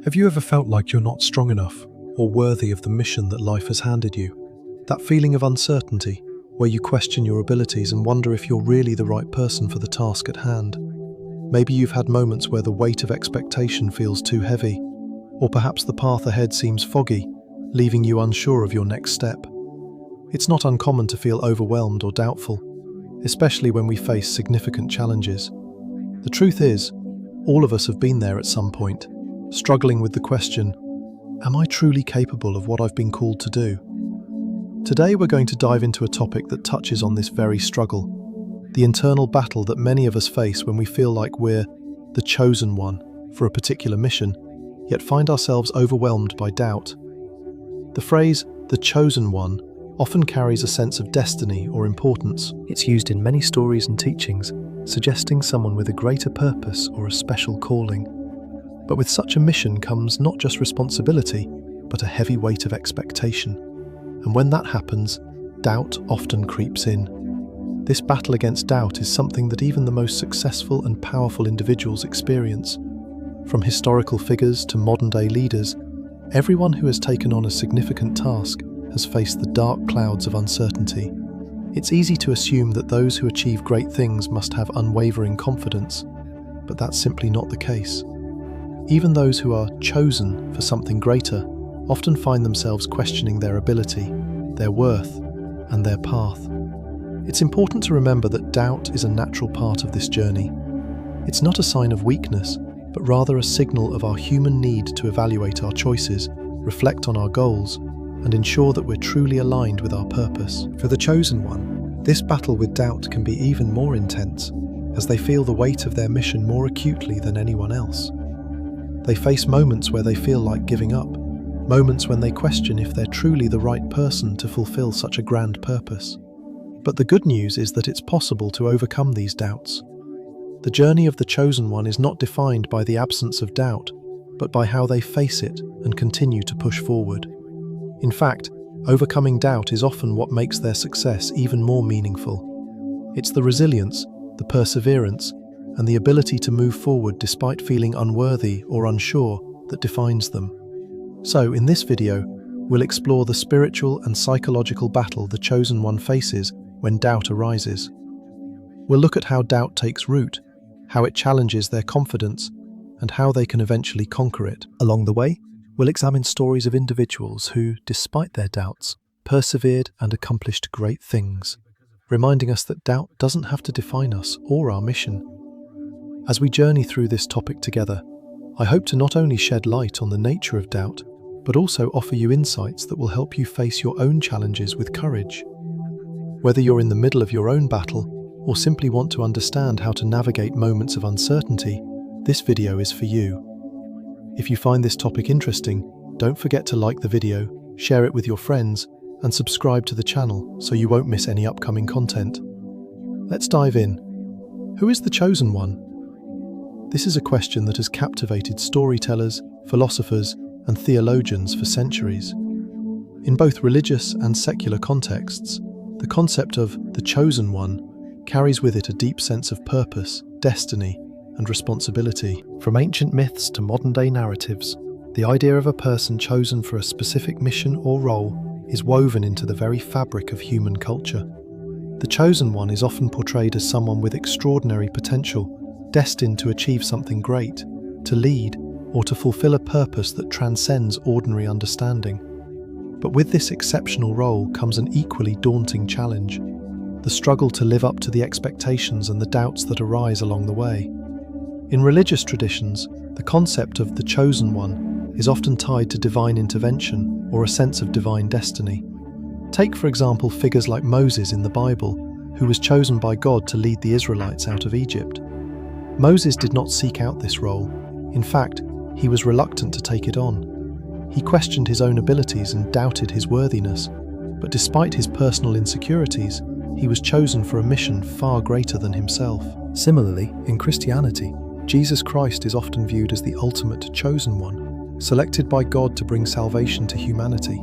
Have you ever felt like you're not strong enough or worthy of the mission that life has handed you? That feeling of uncertainty, where you question your abilities and wonder if you're really the right person for the task at hand. Maybe you've had moments where the weight of expectation feels too heavy, or perhaps the path ahead seems foggy, leaving you unsure of your next step. It's not uncommon to feel overwhelmed or doubtful, especially when we face significant challenges. The truth is, all of us have been there at some point, struggling with the question, am I truly capable of what I've been called to do? Today we're going to dive into a topic that touches on this very struggle, the internal battle that many of us face when we feel like we're the chosen one for a particular mission, yet find ourselves overwhelmed by doubt. The phrase, the chosen one, often carries a sense of destiny or importance. It's used in many stories and teachings, suggesting someone with a greater purpose or a special calling. But with such a mission comes not just responsibility, but a heavy weight of expectation. And when that happens, doubt often creeps in. This battle against doubt is something that even the most successful and powerful individuals experience. From historical figures to modern-day leaders, everyone who has taken on a significant task has faced the dark clouds of uncertainty. It's easy to assume that those who achieve great things must have unwavering confidence, but that's simply not the case. Even those who are chosen for something greater often find themselves questioning their ability, their worth, and their path. It's important to remember that doubt is a natural part of this journey. It's not a sign of weakness, but rather a signal of our human need to evaluate our choices, reflect on our goals, and ensure that we're truly aligned with our purpose. For the chosen one, this battle with doubt can be even more intense, as they feel the weight of their mission more acutely than anyone else. They face moments where they feel like giving up, moments when they question if they're truly the right person to fulfill such a grand purpose. But the good news is that it's possible to overcome these doubts. The journey of the chosen one is not defined by the absence of doubt, but by how they face it and continue to push forward. In fact, overcoming doubt is often what makes their success even more meaningful. It's the resilience, the perseverance, and the ability to move forward despite feeling unworthy or unsure that defines them. So, in this video, we'll explore the spiritual and psychological battle the chosen one faces when doubt arises. We'll look at how doubt takes root, how it challenges their confidence, and how they can eventually conquer it. Along the way, we'll examine stories of individuals who, despite their doubts, persevered and accomplished great things, reminding us that doubt doesn't have to define us or our mission. As we journey through this topic together, I hope to not only shed light on the nature of doubt, but also offer you insights that will help you face your own challenges with courage. Whether you're in the middle of your own battle, or simply want to understand how to navigate moments of uncertainty, this video is for you. If you find this topic interesting, don't forget to like the video, share it with your friends, and subscribe to the channel so you won't miss any upcoming content. Let's dive in. Who is the chosen one? This is a question that has captivated storytellers, philosophers, and theologians for centuries. In both religious and secular contexts, the concept of the chosen one carries with it a deep sense of purpose, destiny, and responsibility. From ancient myths to modern-day narratives, the idea of a person chosen for a specific mission or role is woven into the very fabric of human culture. The chosen one is often portrayed as someone with extraordinary potential, destined to achieve something great, to lead, or to fulfill a purpose that transcends ordinary understanding. But with this exceptional role comes an equally daunting challenge: the struggle to live up to the expectations and the doubts that arise along the way. In religious traditions, the concept of the chosen one is often tied to divine intervention or a sense of divine destiny. Take, for example, figures like Moses in the Bible, who was chosen by God to lead the Israelites out of Egypt. Moses did not seek out this role. In fact, he was reluctant to take it on. He questioned his own abilities and doubted his worthiness, but despite his personal insecurities, he was chosen for a mission far greater than himself. Similarly, in Christianity, Jesus Christ is often viewed as the ultimate chosen one, selected by God to bring salvation to humanity.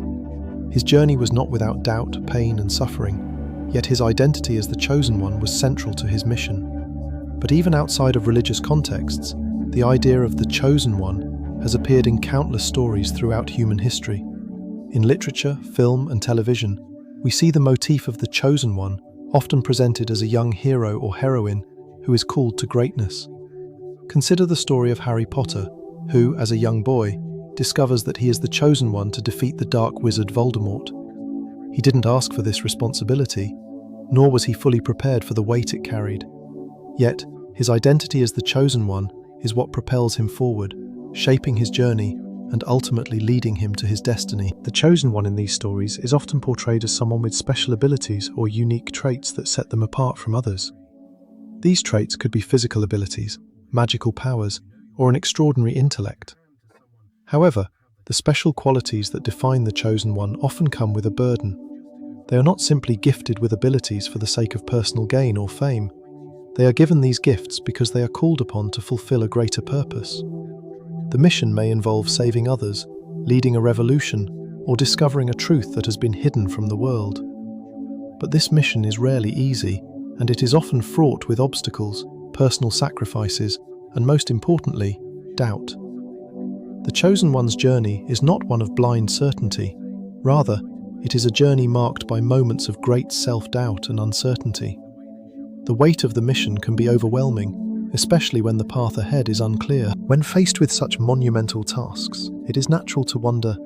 His journey was not without doubt, pain, and suffering, yet his identity as the chosen one was central to his mission. But even outside of religious contexts, the idea of the chosen one has appeared in countless stories throughout human history. In literature, film, and television, we see the motif of the chosen one, often presented as a young hero or heroine who is called to greatness. Consider the story of Harry Potter, who, as a young boy, discovers that he is the chosen one to defeat the dark wizard Voldemort. He didn't ask for this responsibility, nor was he fully prepared for the weight it carried. Yet, his identity as the chosen one is what propels him forward, shaping his journey and ultimately leading him to his destiny. The chosen one in these stories is often portrayed as someone with special abilities or unique traits that set them apart from others. These traits could be physical abilities, magical powers, or an extraordinary intellect. However, the special qualities that define the chosen one often come with a burden. They are not simply gifted with abilities for the sake of personal gain or fame. They are given these gifts because they are called upon to fulfill a greater purpose. The mission may involve saving others, leading a revolution, or discovering a truth that has been hidden from the world. But this mission is rarely easy, and it is often fraught with obstacles, personal sacrifices, and most importantly, doubt. The chosen one's journey is not one of blind certainty. Rather, it is a journey marked by moments of great self-doubt and uncertainty. The weight of the mission can be overwhelming, especially when the path ahead is unclear. When faced with such monumental tasks, it is natural to wonder,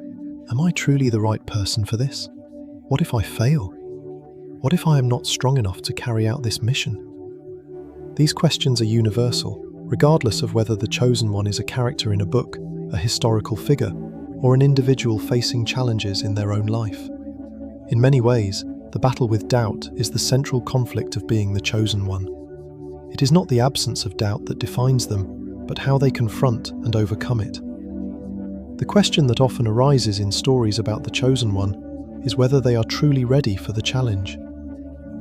am I truly the right person for this? What if I fail? What if I am not strong enough to carry out this mission? These questions are universal, regardless of whether the chosen one is a character in a book, a historical figure, or an individual facing challenges in their own life. In many ways, the battle with doubt is the central conflict of being the chosen one. It is not the absence of doubt that defines them, but how they confront and overcome it. The question that often arises in stories about the chosen one is whether they are truly ready for the challenge.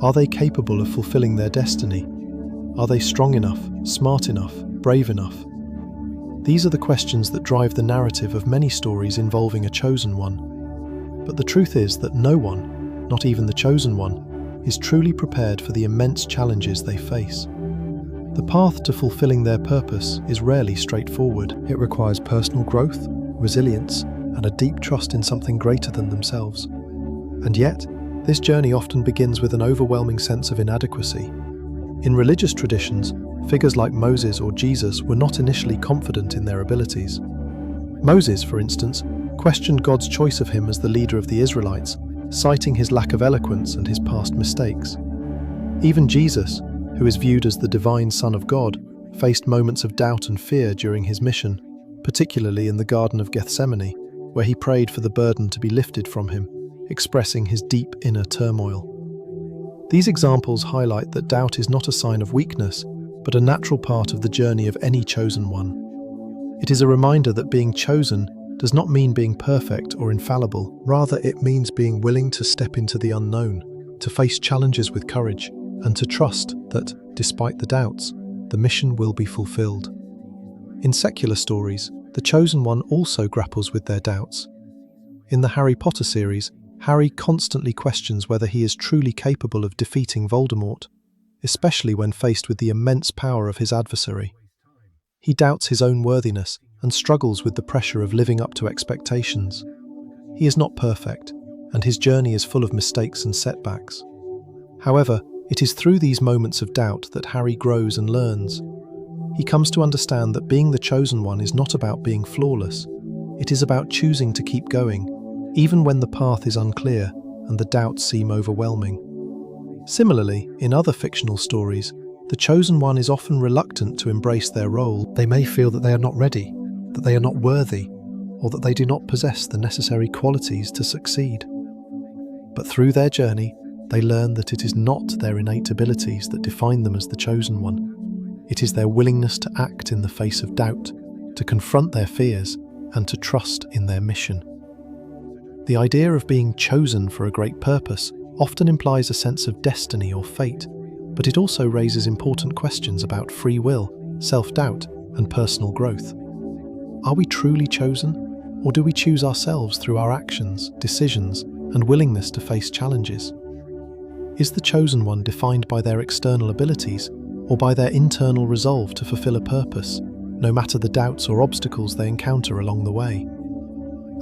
Are they capable of fulfilling their destiny? Are they strong enough, smart enough, brave enough? These are the questions that drive the narrative of many stories involving a chosen one. But the truth is that no one, not even the chosen one, is truly prepared for the immense challenges they face. The path to fulfilling their purpose is rarely straightforward. It requires personal growth, resilience, and a deep trust in something greater than themselves. And yet, this journey often begins with an overwhelming sense of inadequacy. In religious traditions, figures like Moses or Jesus were not initially confident in their abilities. Moses, for instance, questioned God's choice of him as the leader of the Israelites, citing his lack of eloquence and his past mistakes. Even Jesus, who is viewed as the divine Son of God, faced moments of doubt and fear during his mission, particularly in the Garden of Gethsemane, where he prayed for the burden to be lifted from him, expressing his deep inner turmoil. These examples highlight that doubt is not a sign of weakness, but a natural part of the journey of any chosen one. It is a reminder that being chosen does not mean being perfect or infallible. Rather, it means being willing to step into the unknown, to face challenges with courage, and to trust that, despite the doubts, the mission will be fulfilled. In secular stories, the chosen one also grapples with their doubts. In the Harry Potter series, Harry constantly questions whether he is truly capable of defeating Voldemort, especially when faced with the immense power of his adversary. He doubts his own worthiness and struggles with the pressure of living up to expectations. He is not perfect, and his journey is full of mistakes and setbacks. However, it is through these moments of doubt that Harry grows and learns. He comes to understand that being the chosen one is not about being flawless. It is about choosing to keep going, even when the path is unclear and the doubts seem overwhelming. Similarly, in other fictional stories, the chosen one is often reluctant to embrace their role. They may feel that they are not ready, that they are not worthy, or that they do not possess the necessary qualities to succeed. But through their journey, they learn that it is not their innate abilities that define them as the chosen one. It is their willingness to act in the face of doubt, to confront their fears, and to trust in their mission. The idea of being chosen for a great purpose often implies a sense of destiny or fate, but it also raises important questions about free will, self-doubt, and personal growth. Are we truly chosen, or do we choose ourselves through our actions, decisions, and willingness to face challenges? Is the chosen one defined by their external abilities, or by their internal resolve to fulfill a purpose? no matter the doubts or obstacles they encounter along the way.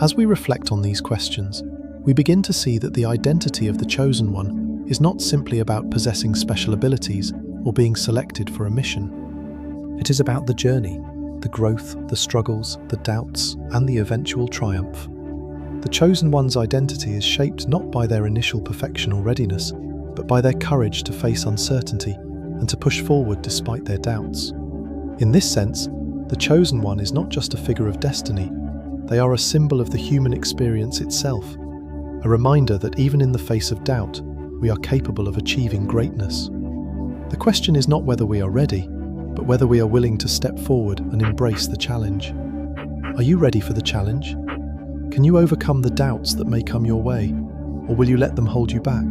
As we reflect on these questions, we begin to see that the identity of the chosen one is not simply about possessing special abilities or being selected for a mission. It is about the journey, the growth, the struggles, the doubts, and the eventual triumph. The chosen one's identity is shaped not by their initial perfection or readiness, but by their courage to face uncertainty and to push forward despite their doubts. In this sense, the chosen one is not just a figure of destiny, they are a symbol of the human experience itself, a reminder that even in the face of doubt, we are capable of achieving greatness. The question is not whether we are ready, but whether we are willing to step forward and embrace the challenge. Are you ready for the challenge? Can you overcome the doubts that may come your way, or will you let them hold you back?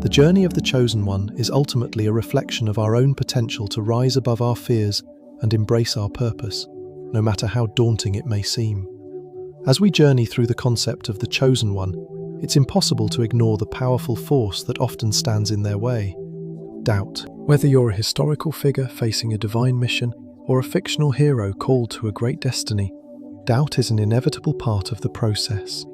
The journey of the chosen one is ultimately a reflection of our own potential to rise above our fears and embrace our purpose, no matter how daunting it may seem. As we journey through the concept of the chosen one, it's impossible to ignore the powerful force that often stands in their way: doubt. Whether you're a historical figure facing a divine mission or a fictional hero called to a great destiny, doubt is an inevitable part of the process.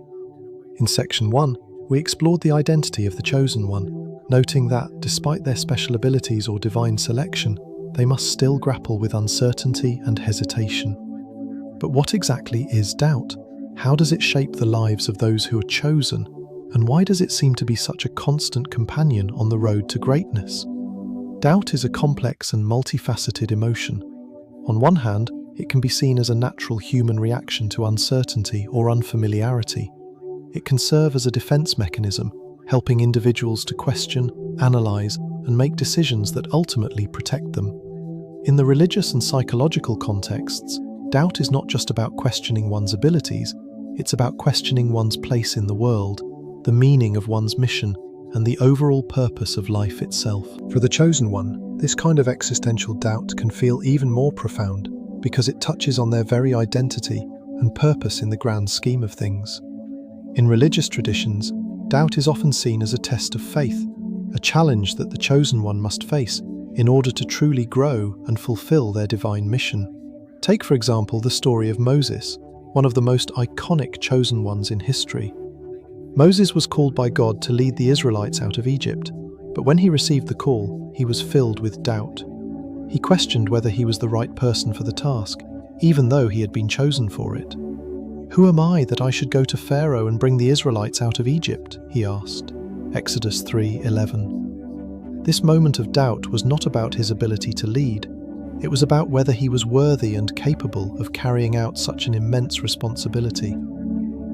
In Section 1, we explored the identity of the chosen one, noting that, despite their special abilities or divine selection, they must still grapple with uncertainty and hesitation. But what exactly is doubt? How does it shape the lives of those who are chosen? And why does it seem to be such a constant companion on the road to greatness? Doubt is a complex and multifaceted emotion. On one hand, it can be seen as a natural human reaction to uncertainty or unfamiliarity. It can serve as a defense mechanism, helping individuals to question, analyze, and make decisions that ultimately protect them. In the religious and psychological contexts, doubt is not just about questioning one's abilities, it's about questioning one's place in the world, the meaning of one's mission, and the overall purpose of life itself. For the chosen one, this kind of existential doubt can feel even more profound because it touches on their very identity and purpose in the grand scheme of things. In religious traditions, doubt is often seen as a test of faith, a challenge that the chosen one must face in order to truly grow and fulfill their divine mission. Take, for example, the story of Moses, one of the most iconic chosen ones in history. Moses was called by God to lead the Israelites out of Egypt, but when he received the call, he was filled with doubt. He questioned whether he was the right person for the task, even though he had been chosen for it. "Who am I that I should go to Pharaoh and bring the Israelites out of Egypt?" he asked. Exodus 3:11. This moment of doubt was not about his ability to lead. It was about whether he was worthy and capable of carrying out such an immense responsibility.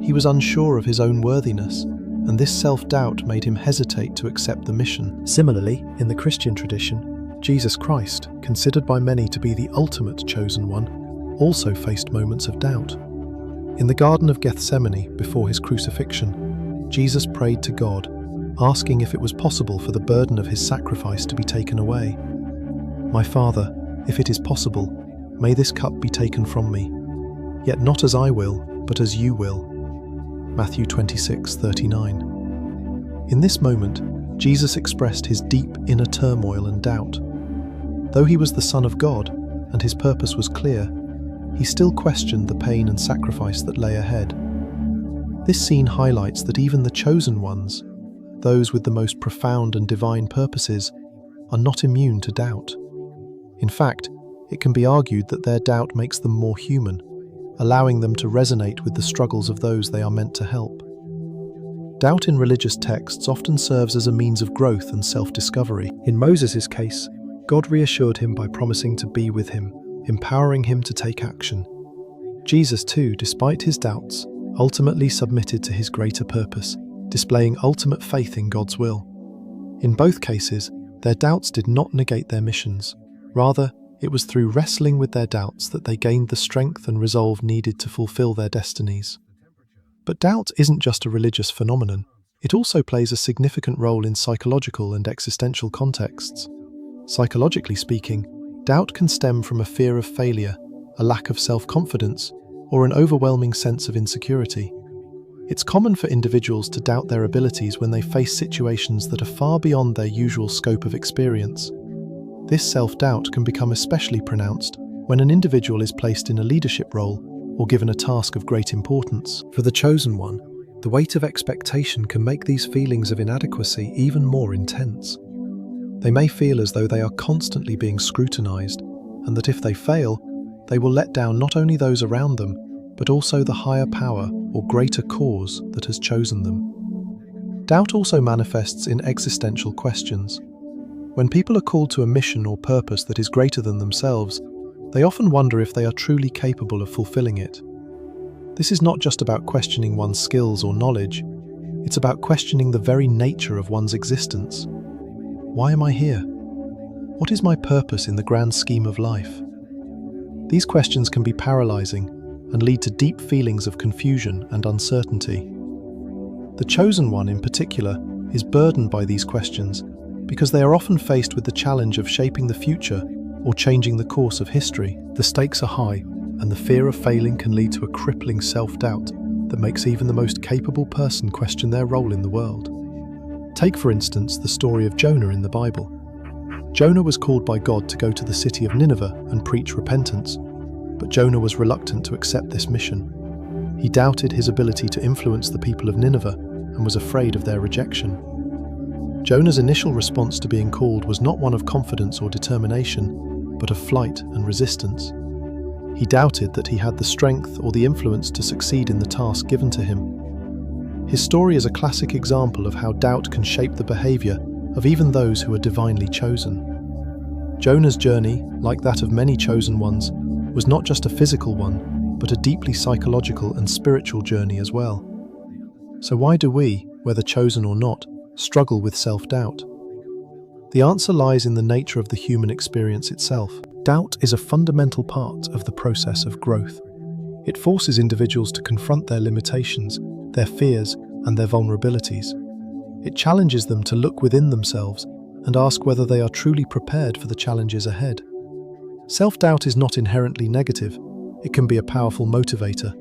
He was unsure of his own worthiness, and this self-doubt made him hesitate to accept the mission. Similarly, in the Christian tradition, Jesus Christ, considered by many to be the ultimate chosen one, also faced moments of doubt. In the Garden of Gethsemane, before his crucifixion, Jesus prayed to God, asking if it was possible for the burden of his sacrifice to be taken away. "My Father, if it is possible, may this cup be taken from me. Yet not as I will, but as you will." Matthew 26:39. In this moment, Jesus expressed his deep inner turmoil and doubt. Though he was the Son of God, and his purpose was clear, he still questioned the pain and sacrifice that lay ahead. This scene highlights that even the chosen ones, those with the most profound and divine purposes, are not immune to doubt. In fact, it can be argued that their doubt makes them more human, allowing them to resonate with the struggles of those they are meant to help. Doubt in religious texts often serves as a means of growth and self-discovery. In Moses' case, God reassured him by promising to be with him, empowering him to take action. Jesus too, despite his doubts, ultimately submitted to his greater purpose, displaying ultimate faith in God's will. In both cases, their doubts did not negate their missions. Rather, it was through wrestling with their doubts that they gained the strength and resolve needed to fulfill their destinies. But doubt isn't just a religious phenomenon. It also plays a significant role in psychological and existential contexts. Psychologically speaking, doubt can stem from a fear of failure, a lack of self-confidence, or an overwhelming sense of insecurity. It's common for individuals to doubt their abilities when they face situations that are far beyond their usual scope of experience. This self-doubt can become especially pronounced when an individual is placed in a leadership role or given a task of great importance. For the chosen one, the weight of expectation can make these feelings of inadequacy even more intense. They may feel as though they are constantly being scrutinized, and that if they fail, they will let down not only those around them, but also the higher power or greater cause that has chosen them. Doubt also manifests in existential questions. When people are called to a mission or purpose that is greater than themselves, they often wonder if they are truly capable of fulfilling it. This is not just about questioning one's skills or knowledge, it's about questioning the very nature of one's existence. Why am I here? What is my purpose in the grand scheme of life? These questions can be paralyzing and lead to deep feelings of confusion and uncertainty. The chosen one, in particular, is burdened by these questions because they are often faced with the challenge of shaping the future or changing the course of history. The stakes are high, and the fear of failing can lead to a crippling self-doubt that makes even the most capable person question their role in the world. Take, for instance, the story of Jonah in the Bible. Jonah was called by God to go to the city of Nineveh and preach repentance, but Jonah was reluctant to accept this mission. He doubted his ability to influence the people of Nineveh and was afraid of their rejection. Jonah's initial response to being called was not one of confidence or determination, but of flight and resistance. He doubted that he had the strength or the influence to succeed in the task given to him. His story is a classic example of how doubt can shape the behavior of even those who are divinely chosen. Jonah's journey, like that of many chosen ones, was not just a physical one, but a deeply psychological and spiritual journey as well. So why do we, whether chosen or not, struggle with self-doubt? The answer lies in the nature of the human experience itself. Doubt is a fundamental part of the process of growth. It forces individuals to confront their limitations, their fears, and their vulnerabilities. It challenges them to look within themselves and ask whether they are truly prepared for the challenges ahead. Self-doubt is not inherently negative. It can be a powerful motivator,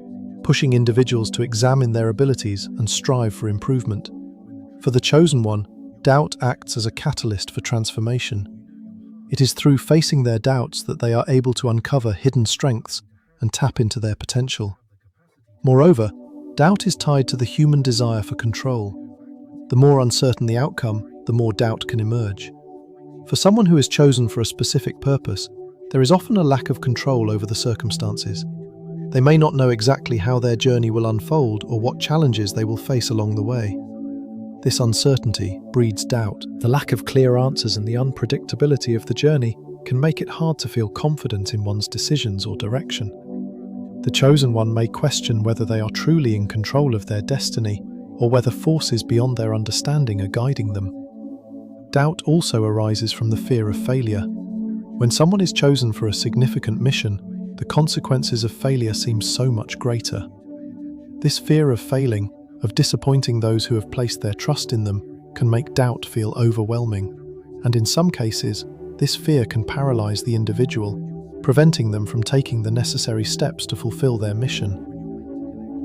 pushing individuals to examine their abilities and strive for improvement. For the chosen one, doubt acts as a catalyst for transformation. It is through facing their doubts that they are able to uncover hidden strengths and tap into their potential. Moreover, doubt is tied to the human desire for control. The more uncertain the outcome, the more doubt can emerge. For someone who is chosen for a specific purpose, there is often a lack of control over the circumstances. They may not know exactly how their journey will unfold or what challenges they will face along the way. This uncertainty breeds doubt. The lack of clear answers and the unpredictability of the journey can make it hard to feel confident in one's decisions or direction. The chosen one may question whether they are truly in control of their destiny or whether forces beyond their understanding are guiding them. Doubt also arises from the fear of failure. When someone is chosen for a significant mission, the consequences of failure seem so much greater. This fear of failing, of disappointing those who have placed their trust in them, can make doubt feel overwhelming. And in some cases, this fear can paralyze the individual, preventing them from taking the necessary steps to fulfill their mission.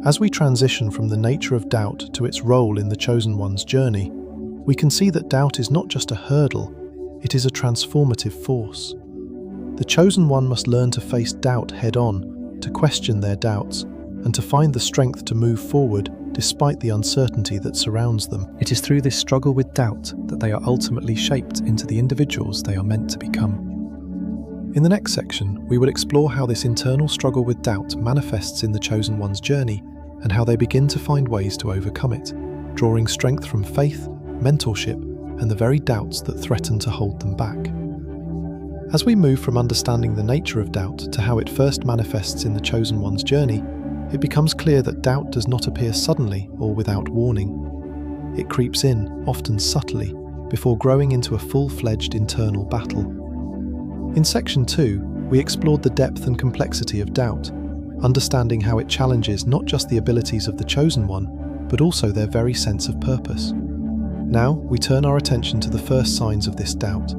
As we transition from the nature of doubt to its role in the chosen one's journey, we can see that doubt is not just a hurdle, it is a transformative force. The chosen one must learn to face doubt head-on, to question their doubts, and to find the strength to move forward despite the uncertainty that surrounds them. It is through this struggle with doubt that they are ultimately shaped into the individuals they are meant to become. In the next section, we will explore how this internal struggle with doubt manifests in the chosen one's journey and how they begin to find ways to overcome it, drawing strength from faith, mentorship, and the very doubts that threaten to hold them back. As we move from understanding the nature of doubt to how it first manifests in the chosen one's journey, it becomes clear that doubt does not appear suddenly or without warning. It creeps in, often subtly, before growing into a full-fledged internal battle. In Section 2, we explored the depth and complexity of doubt, understanding how it challenges not just the abilities of the chosen one, but also their very sense of purpose. Now, we turn our attention to the first signs of this doubt,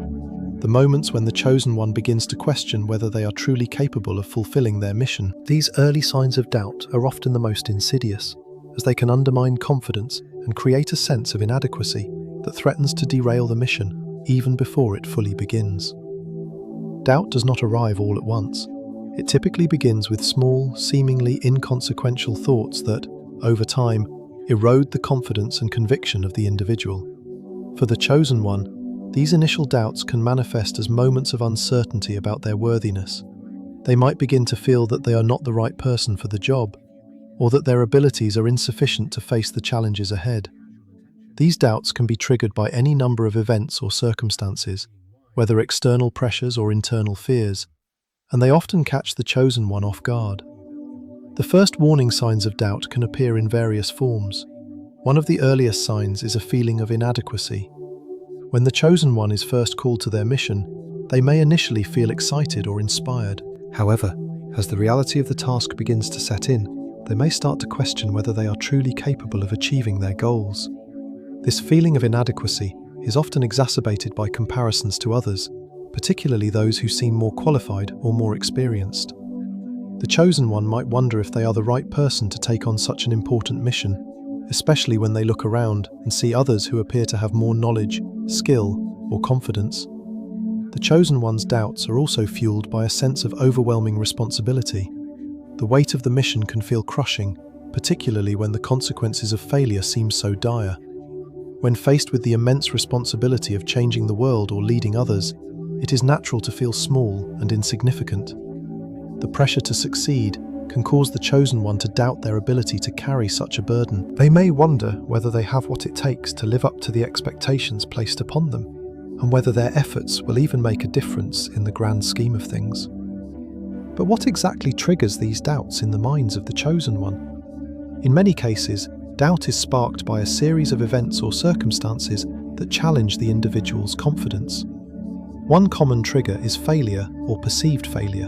the moments when the chosen one begins to question whether they are truly capable of fulfilling their mission. These early signs of doubt are often the most insidious, as they can undermine confidence and create a sense of inadequacy that threatens to derail the mission even before it fully begins. Doubt does not arrive all at once. It typically begins with small, seemingly inconsequential thoughts that, over time, erode the confidence and conviction of the individual. For the chosen one, these initial doubts can manifest as moments of uncertainty about their worthiness. They might begin to feel that they are not the right person for the job, or that their abilities are insufficient to face the challenges ahead. These doubts can be triggered by any number of events or circumstances, whether external pressures or internal fears, and they often catch the chosen one off guard. The first warning signs of doubt can appear in various forms. One of the earliest signs is a feeling of inadequacy. When the chosen one is first called to their mission, they may initially feel excited or inspired. However, as the reality of the task begins to set in, they may start to question whether they are truly capable of achieving their goals. This feeling of inadequacy is often exacerbated by comparisons to others, particularly those who seem more qualified or more experienced. The chosen one might wonder if they are the right person to take on such an important mission, especially when they look around and see others who appear to have more knowledge, skill, or confidence. The chosen one's doubts are also fueled by a sense of overwhelming responsibility. The weight of the mission can feel crushing, particularly when the consequences of failure seem so dire. When faced with the immense responsibility of changing the world or leading others, it is natural to feel small and insignificant. The pressure to succeed can cause the chosen one to doubt their ability to carry such a burden. They may wonder whether they have what it takes to live up to the expectations placed upon them, and whether their efforts will even make a difference in the grand scheme of things. But what exactly triggers these doubts in the minds of the chosen one? In many cases, doubt is sparked by a series of events or circumstances that challenge the individual's confidence. One common trigger is failure or perceived failure.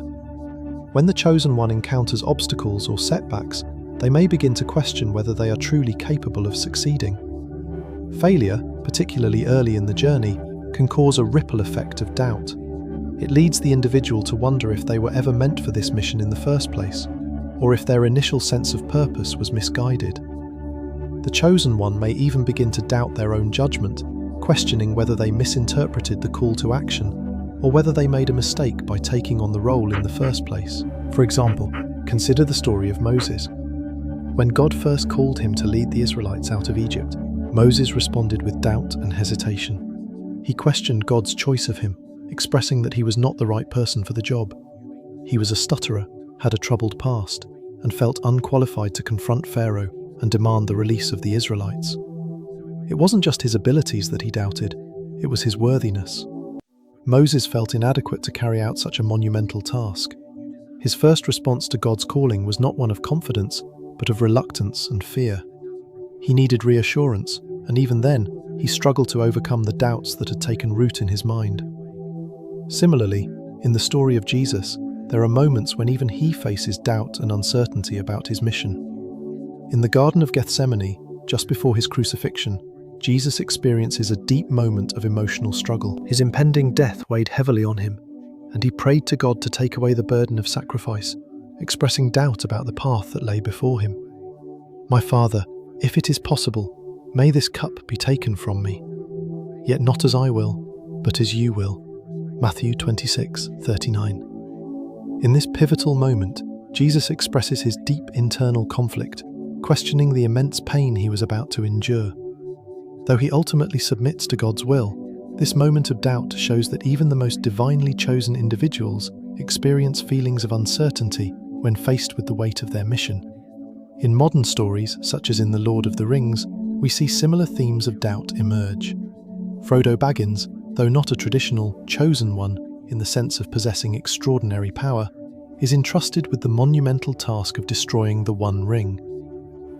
When the chosen one encounters obstacles or setbacks, they may begin to question whether they are truly capable of succeeding. Failure, particularly early in the journey, can cause a ripple effect of doubt. It leads the individual to wonder if they were ever meant for this mission in the first place, or if their initial sense of purpose was misguided. The chosen one may even begin to doubt their own judgment, questioning whether they misinterpreted the call to action, or whether they made a mistake by taking on the role in the first place. For example, consider the story of Moses. When God first called him to lead the Israelites out of Egypt, Moses responded with doubt and hesitation. He questioned God's choice of him, expressing that he was not the right person for the job. He was a stutterer, had a troubled past, and felt unqualified to confront Pharaoh and demand the release of the Israelites. It wasn't just his abilities that he doubted, it was his worthiness. Moses felt inadequate to carry out such a monumental task. His first response to God's calling was not one of confidence, but of reluctance and fear. He needed reassurance, and even then, he struggled to overcome the doubts that had taken root in his mind. Similarly, in the story of Jesus, there are moments when even he faces doubt and uncertainty about his mission. In the Garden of Gethsemane, just before his crucifixion, Jesus experiences a deep moment of emotional struggle. His impending death weighed heavily on him, and he prayed to God to take away the burden of sacrifice, expressing doubt about the path that lay before him. "My Father, if it is possible, may this cup be taken from me. Yet not as I will, but as you will." Matthew 26:39. In this pivotal moment, Jesus expresses his deep internal conflict, questioning the immense pain he was about to endure. Though he ultimately submits to God's will, this moment of doubt shows that even the most divinely chosen individuals experience feelings of uncertainty when faced with the weight of their mission. In modern stories, such as in The Lord of the Rings, we see similar themes of doubt emerge. Frodo Baggins, though not a traditional chosen one in the sense of possessing extraordinary power, is entrusted with the monumental task of destroying the One Ring.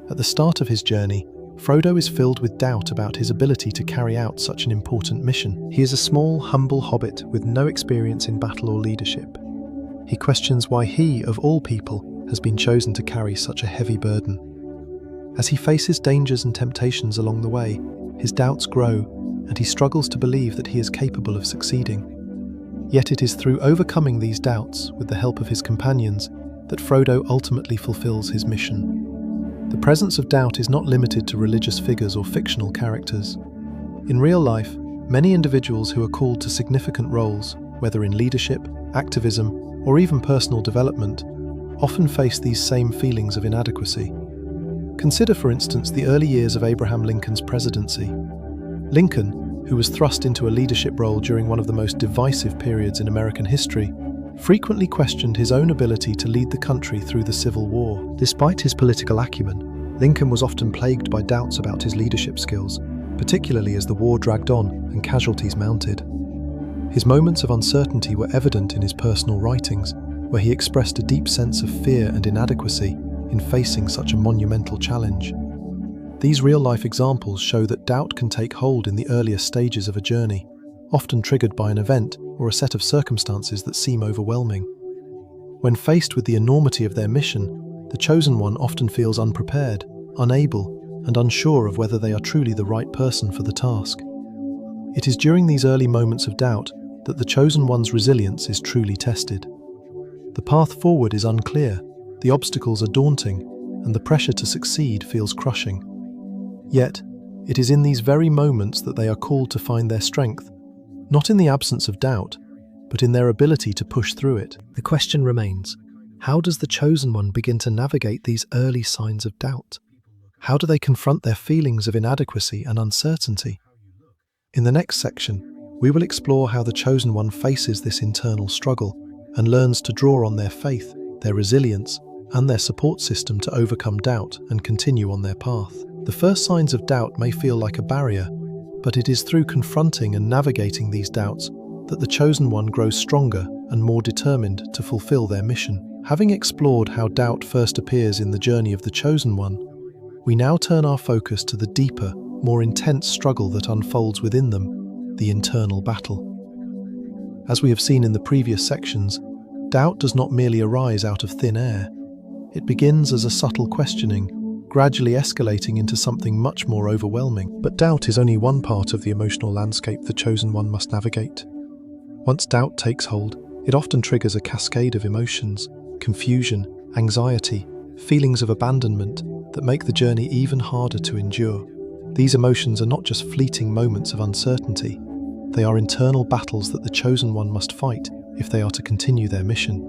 At the start of his journey, Frodo is filled with doubt about his ability to carry out such an important mission. He is a small, humble hobbit with no experience in battle or leadership. He questions why he, of all people, has been chosen to carry such a heavy burden. As he faces dangers and temptations along the way, his doubts grow, and he struggles to believe that he is capable of succeeding. Yet it is through overcoming these doubts, with the help of his companions, that Frodo ultimately fulfills his mission. The presence of doubt is not limited to religious figures or fictional characters. In real life, many individuals who are called to significant roles, whether in leadership, activism, or even personal development, often face these same feelings of inadequacy. Consider, for instance, the early years of Abraham Lincoln's presidency. Lincoln, who was thrust into a leadership role during one of the most divisive periods in American history, frequently questioned his own ability to lead the country through the Civil War. Despite his political acumen, Lincoln was often plagued by doubts about his leadership skills, particularly as the war dragged on and casualties mounted. His moments of uncertainty were evident in his personal writings, where he expressed a deep sense of fear and inadequacy in facing such a monumental challenge. These real-life examples show that doubt can take hold in the earliest stages of a journey, often triggered by an event or a set of circumstances that seem overwhelming. When faced with the enormity of their mission, the chosen one often feels unprepared, unable, and unsure of whether they are truly the right person for the task. It is during these early moments of doubt that the chosen one's resilience is truly tested. The path forward is unclear, the obstacles are daunting, and the pressure to succeed feels crushing. Yet, it is in these very moments that they are called to find their strength, not in the absence of doubt, but in their ability to push through it. The question remains, how does the chosen one begin to navigate these early signs of doubt? How do they confront their feelings of inadequacy and uncertainty? In the next section, we will explore how the chosen one faces this internal struggle and learns to draw on their faith, their resilience, and their support system to overcome doubt and continue on their path. The first signs of doubt may feel like a barrier, but it is through confronting and navigating these doubts that the chosen one grows stronger and more determined to fulfill their mission. Having explored how doubt first appears in the journey of the chosen one, we now turn our focus to the deeper, more intense struggle that unfolds within them, the internal battle. As we have seen in the previous sections, doubt does not merely arise out of thin air. It begins as a subtle questioning, gradually escalating into something much more overwhelming. But doubt is only one part of the emotional landscape the chosen one must navigate. Once doubt takes hold, it often triggers a cascade of emotions, confusion, anxiety, feelings of abandonment that make the journey even harder to endure. These emotions are not just fleeting moments of uncertainty, they are internal battles that the chosen one must fight if they are to continue their mission.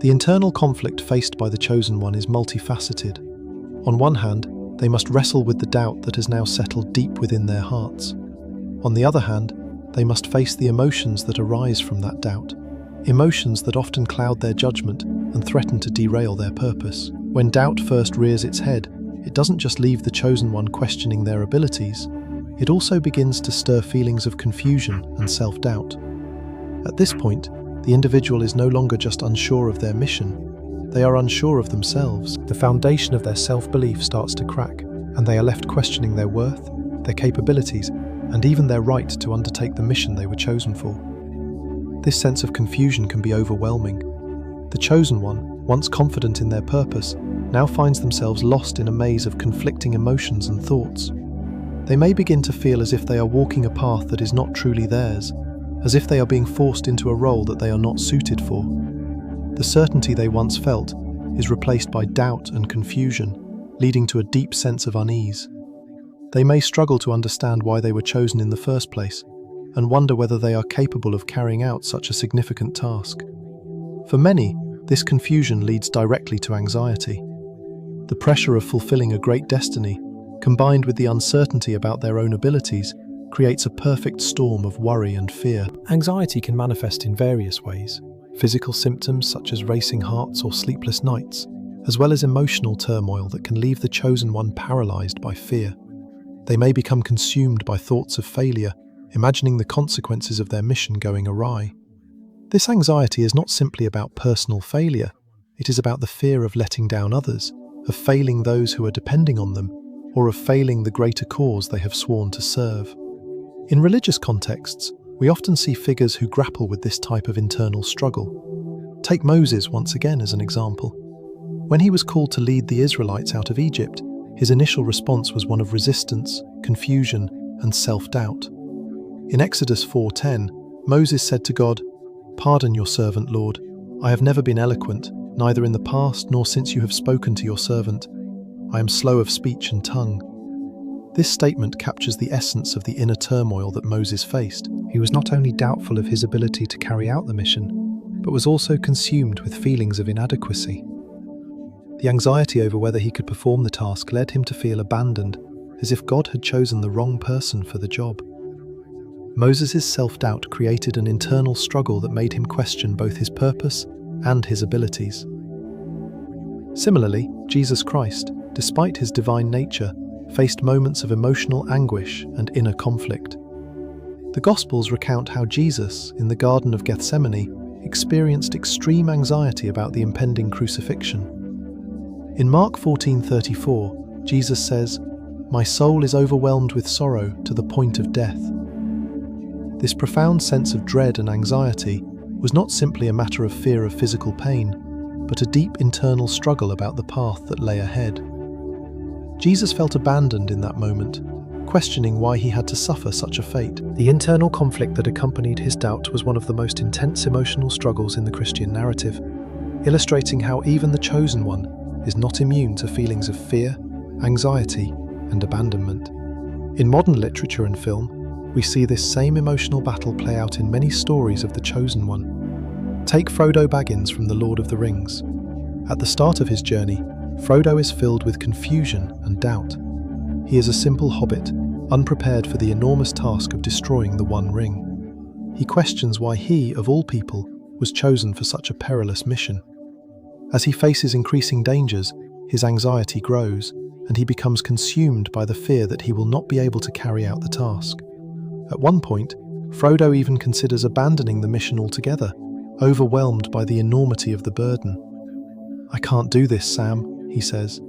The internal conflict faced by the chosen one is multifaceted. On one hand, they must wrestle with the doubt that has now settled deep within their hearts. On the other hand, they must face the emotions that arise from that doubt, emotions that often cloud their judgment and threaten to derail their purpose. When doubt first rears its head, it doesn't just leave the chosen one questioning their abilities, it also begins to stir feelings of confusion and self-doubt. At this point, the individual is no longer just unsure of their mission, they are unsure of themselves. The foundation of their self-belief starts to crack, and they are left questioning their worth, their capabilities, and even their right to undertake the mission they were chosen for. This sense of confusion can be overwhelming. The chosen one, once confident in their purpose, now finds themselves lost in a maze of conflicting emotions and thoughts. They may begin to feel as if they are walking a path that is not truly theirs, as if they are being forced into a role that they are not suited for. The certainty they once felt is replaced by doubt and confusion, leading to a deep sense of unease. They may struggle to understand why they were chosen in the first place, and wonder whether they are capable of carrying out such a significant task. For many, this confusion leads directly to anxiety. The pressure of fulfilling a great destiny, combined with the uncertainty about their own abilities, creates a perfect storm of worry and fear. Anxiety can manifest in various ways. Physical symptoms such as racing hearts or sleepless nights, as well as emotional turmoil that can leave the chosen one paralyzed by fear. They may become consumed by thoughts of failure, imagining the consequences of their mission going awry. This anxiety is not simply about personal failure, it is about the fear of letting down others, of failing those who are depending on them, or of failing the greater cause they have sworn to serve. In religious contexts, we often see figures who grapple with this type of internal struggle. Take Moses once again as an example. When he was called to lead the Israelites out of Egypt, his initial response was one of resistance, confusion, and self-doubt. In Exodus 4:10, Moses said to God, "Pardon your servant, Lord. I have never been eloquent, neither in the past nor since you have spoken to your servant. I am slow of speech and tongue." This statement captures the essence of the inner turmoil that Moses faced. He was not only doubtful of his ability to carry out the mission, but was also consumed with feelings of inadequacy. The anxiety over whether he could perform the task led him to feel abandoned, as if God had chosen the wrong person for the job. Moses' self-doubt created an internal struggle that made him question both his purpose and his abilities. Similarly, Jesus Christ, despite his divine nature, faced moments of emotional anguish and inner conflict. The Gospels recount how Jesus, in the Garden of Gethsemane, experienced extreme anxiety about the impending crucifixion. In Mark 14:34, Jesus says, "My soul is overwhelmed with sorrow to the point of death." This profound sense of dread and anxiety was not simply a matter of fear of physical pain, but a deep internal struggle about the path that lay ahead. Jesus felt abandoned in that moment, questioning why he had to suffer such a fate. The internal conflict that accompanied his doubt was one of the most intense emotional struggles in the Christian narrative, illustrating how even the chosen one is not immune to feelings of fear, anxiety, and abandonment. In modern literature and film, we see this same emotional battle play out in many stories of the chosen one. Take Frodo Baggins from The Lord of the Rings. At the start of his journey, Frodo is filled with confusion and doubt. He is a simple hobbit, unprepared for the enormous task of destroying the One Ring. He questions why he, of all people, was chosen for such a perilous mission. As he faces increasing dangers, his anxiety grows, and he becomes consumed by the fear that he will not be able to carry out the task. At one point, Frodo even considers abandoning the mission altogether, overwhelmed by the enormity of the burden. "I can't do this, Sam," he says,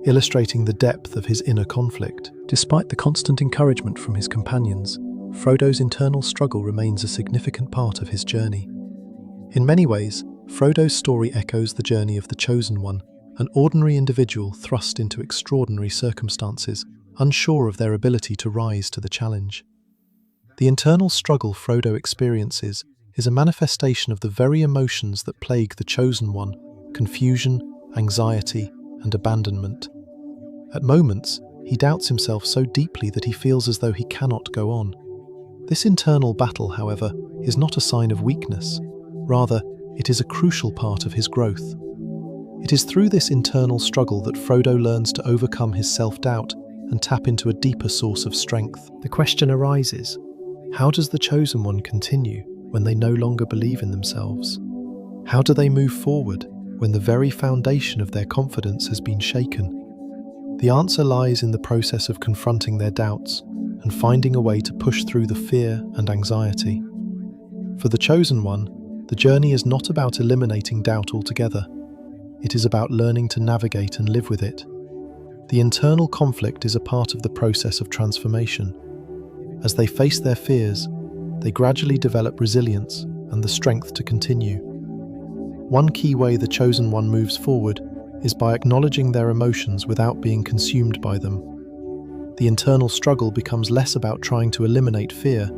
illustrating the depth of his inner conflict. Despite the constant encouragement from his companions, Frodo's internal struggle remains a significant part of his journey. In many ways, Frodo's story echoes the journey of the Chosen One, an ordinary individual thrust into extraordinary circumstances, unsure of their ability to rise to the challenge. The internal struggle Frodo experiences is a manifestation of the very emotions that plague the Chosen One: confusion, anxiety, and abandonment. At moments, he doubts himself so deeply that he feels as though he cannot go on. This internal battle, however, is not a sign of weakness. Rather, it is a crucial part of his growth. It is through this internal struggle that Frodo learns to overcome his self-doubt and tap into a deeper source of strength. The question arises, how does the Chosen One continue when they no longer believe in themselves? How do they move forward when the very foundation of their confidence has been shaken? The answer lies in the process of confronting their doubts and finding a way to push through the fear and anxiety. For the Chosen One, the journey is not about eliminating doubt altogether. It is about learning to navigate and live with it. The internal conflict is a part of the process of transformation. As they face their fears, they gradually develop resilience and the strength to continue. One key way the Chosen One moves forward is by acknowledging their emotions without being consumed by them. The internal struggle becomes less about trying to eliminate fear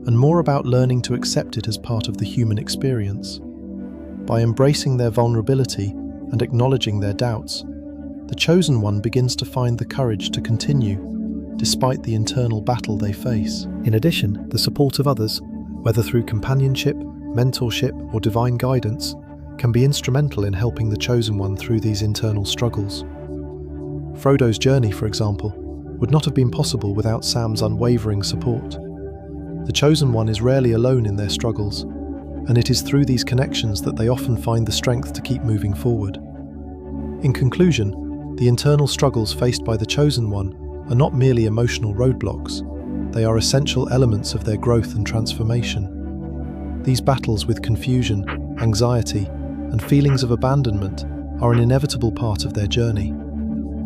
and more about learning to accept it as part of the human experience. By embracing their vulnerability and acknowledging their doubts, the Chosen One begins to find the courage to continue, despite the internal battle they face. In addition, the support of others, whether through companionship, mentorship, or divine guidance, can be instrumental in helping the Chosen One through these internal struggles. Frodo's journey, for example, would not have been possible without Sam's unwavering support. The Chosen One is rarely alone in their struggles, and it is through these connections that they often find the strength to keep moving forward. In conclusion, the internal struggles faced by the Chosen One are not merely emotional roadblocks, they are essential elements of their growth and transformation. These battles with confusion, anxiety, and feelings of abandonment are an inevitable part of their journey,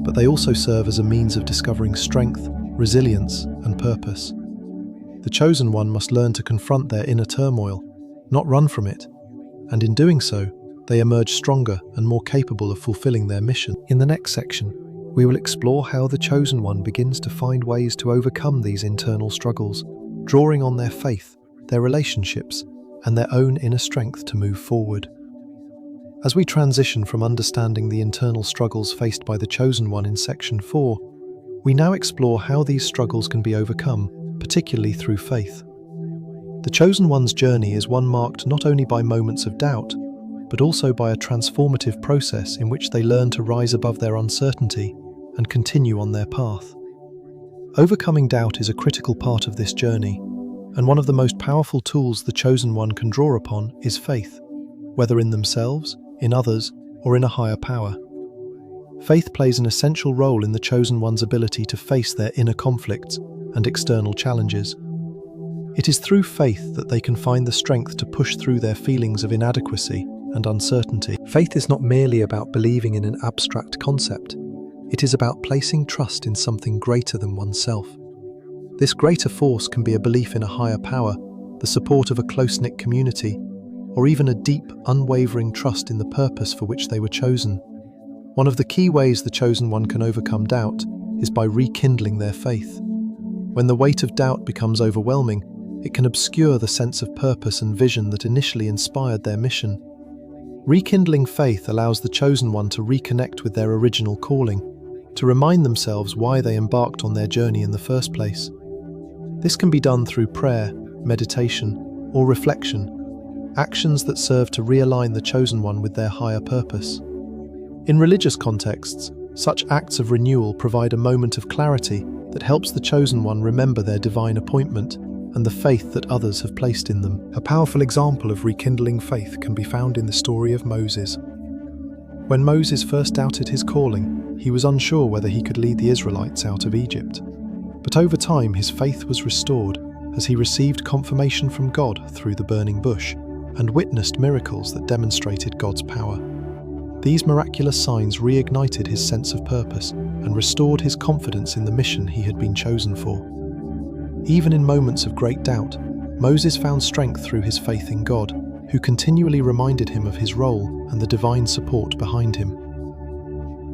but they also serve as a means of discovering strength, resilience, and purpose. The Chosen One must learn to confront their inner turmoil, not run from it, and in doing so, they emerge stronger and more capable of fulfilling their mission. In the next section, we will explore how the Chosen One begins to find ways to overcome these internal struggles, drawing on their faith, their relationships, and their own inner strength to move forward. As we transition from understanding the internal struggles faced by the Chosen One in Section 4, we now explore how these struggles can be overcome, particularly through faith. The Chosen One's journey is one marked not only by moments of doubt, but also by a transformative process in which they learn to rise above their uncertainty and continue on their path. Overcoming doubt is a critical part of this journey, and one of the most powerful tools the Chosen One can draw upon is faith, whether in themselves, in others, or in a higher power. Faith plays an essential role in the Chosen One's ability to face their inner conflicts and external challenges. It is through faith that they can find the strength to push through their feelings of inadequacy and uncertainty. Faith is not merely about believing in an abstract concept. It is about placing trust in something greater than oneself. This greater force can be a belief in a higher power, the support of a close-knit community, or even a deep, unwavering trust in the purpose for which they were chosen. One of the key ways the Chosen One can overcome doubt is by rekindling their faith. When the weight of doubt becomes overwhelming, it can obscure the sense of purpose and vision that initially inspired their mission. Rekindling faith allows the Chosen One to reconnect with their original calling, to remind themselves why they embarked on their journey in the first place. This can be done through prayer, meditation, or reflection, actions that serve to realign the Chosen One with their higher purpose. In religious contexts, such acts of renewal provide a moment of clarity that helps the Chosen One remember their divine appointment and the faith that others have placed in them. A powerful example of rekindling faith can be found in the story of Moses. When Moses first doubted his calling, he was unsure whether he could lead the Israelites out of Egypt. But over time, his faith was restored as he received confirmation from God through the burning bush and witnessed miracles that demonstrated God's power. These miraculous signs reignited his sense of purpose and restored his confidence in the mission he had been chosen for. Even in moments of great doubt, Moses found strength through his faith in God, who continually reminded him of his role and the divine support behind him.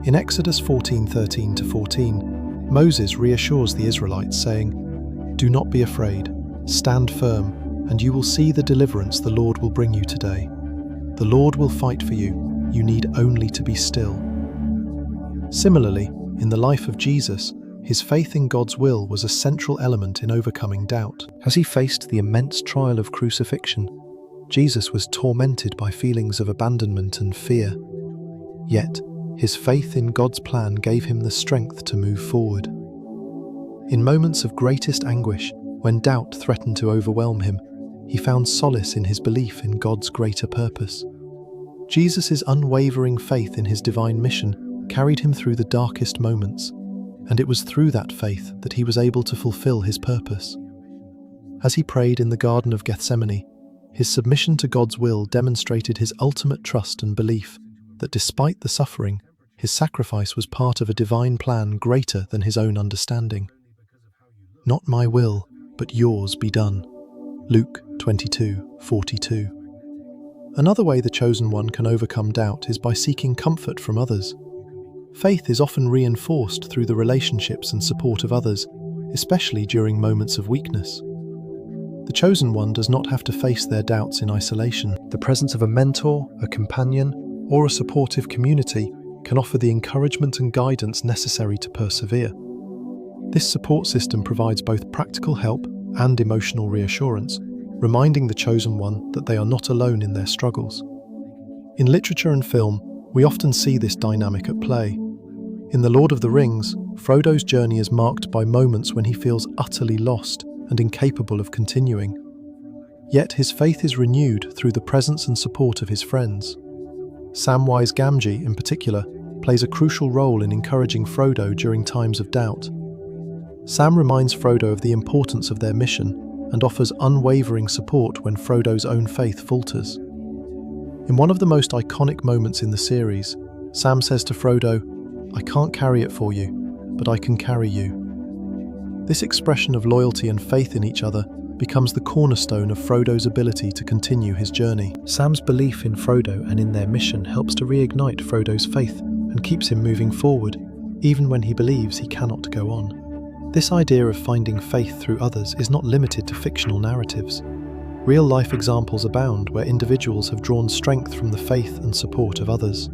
In Exodus 14:13-14, Moses reassures the Israelites, saying, "Do not be afraid, stand firm, and you will see the deliverance the Lord will bring you today. The Lord will fight for you. You need only to be still." Similarly, in the life of Jesus, his faith in God's will was a central element in overcoming doubt. As he faced the immense trial of crucifixion, Jesus was tormented by feelings of abandonment and fear. Yet, his faith in God's plan gave him the strength to move forward. In moments of greatest anguish, when doubt threatened to overwhelm him, he found solace in his belief in God's greater purpose. Jesus' unwavering faith in his divine mission carried him through the darkest moments, and it was through that faith that he was able to fulfill his purpose. As he prayed in the Garden of Gethsemane, his submission to God's will demonstrated his ultimate trust and belief that despite the suffering, his sacrifice was part of a divine plan greater than his own understanding. "Not my will, but yours be done." Luke 22:42. Another way the Chosen One can overcome doubt is by seeking comfort from others. Faith is often reinforced through the relationships and support of others, especially during moments of weakness. The Chosen One does not have to face their doubts in isolation. The presence of a mentor, a companion, or a supportive community can offer the encouragement and guidance necessary to persevere. This support system provides both practical help and emotional reassurance, reminding the Chosen One that they are not alone in their struggles. In literature and film, we often see this dynamic at play. In The Lord of the Rings, Frodo's journey is marked by moments when he feels utterly lost and incapable of continuing. Yet his faith is renewed through the presence and support of his friends. Samwise Gamgee, in particular, plays a crucial role in encouraging Frodo during times of doubt. Sam reminds Frodo of the importance of their mission and offers unwavering support when Frodo's own faith falters. In one of the most iconic moments in the series, Sam says to Frodo, "I can't carry it for you, but I can carry you." This expression of loyalty and faith in each other becomes the cornerstone of Frodo's ability to continue his journey. Sam's belief in Frodo and in their mission helps to reignite Frodo's faith and keeps him moving forward, even when he believes he cannot go on. This idea of finding faith through others is not limited to fictional narratives. Real-life examples abound where individuals have drawn strength from the faith and support of others.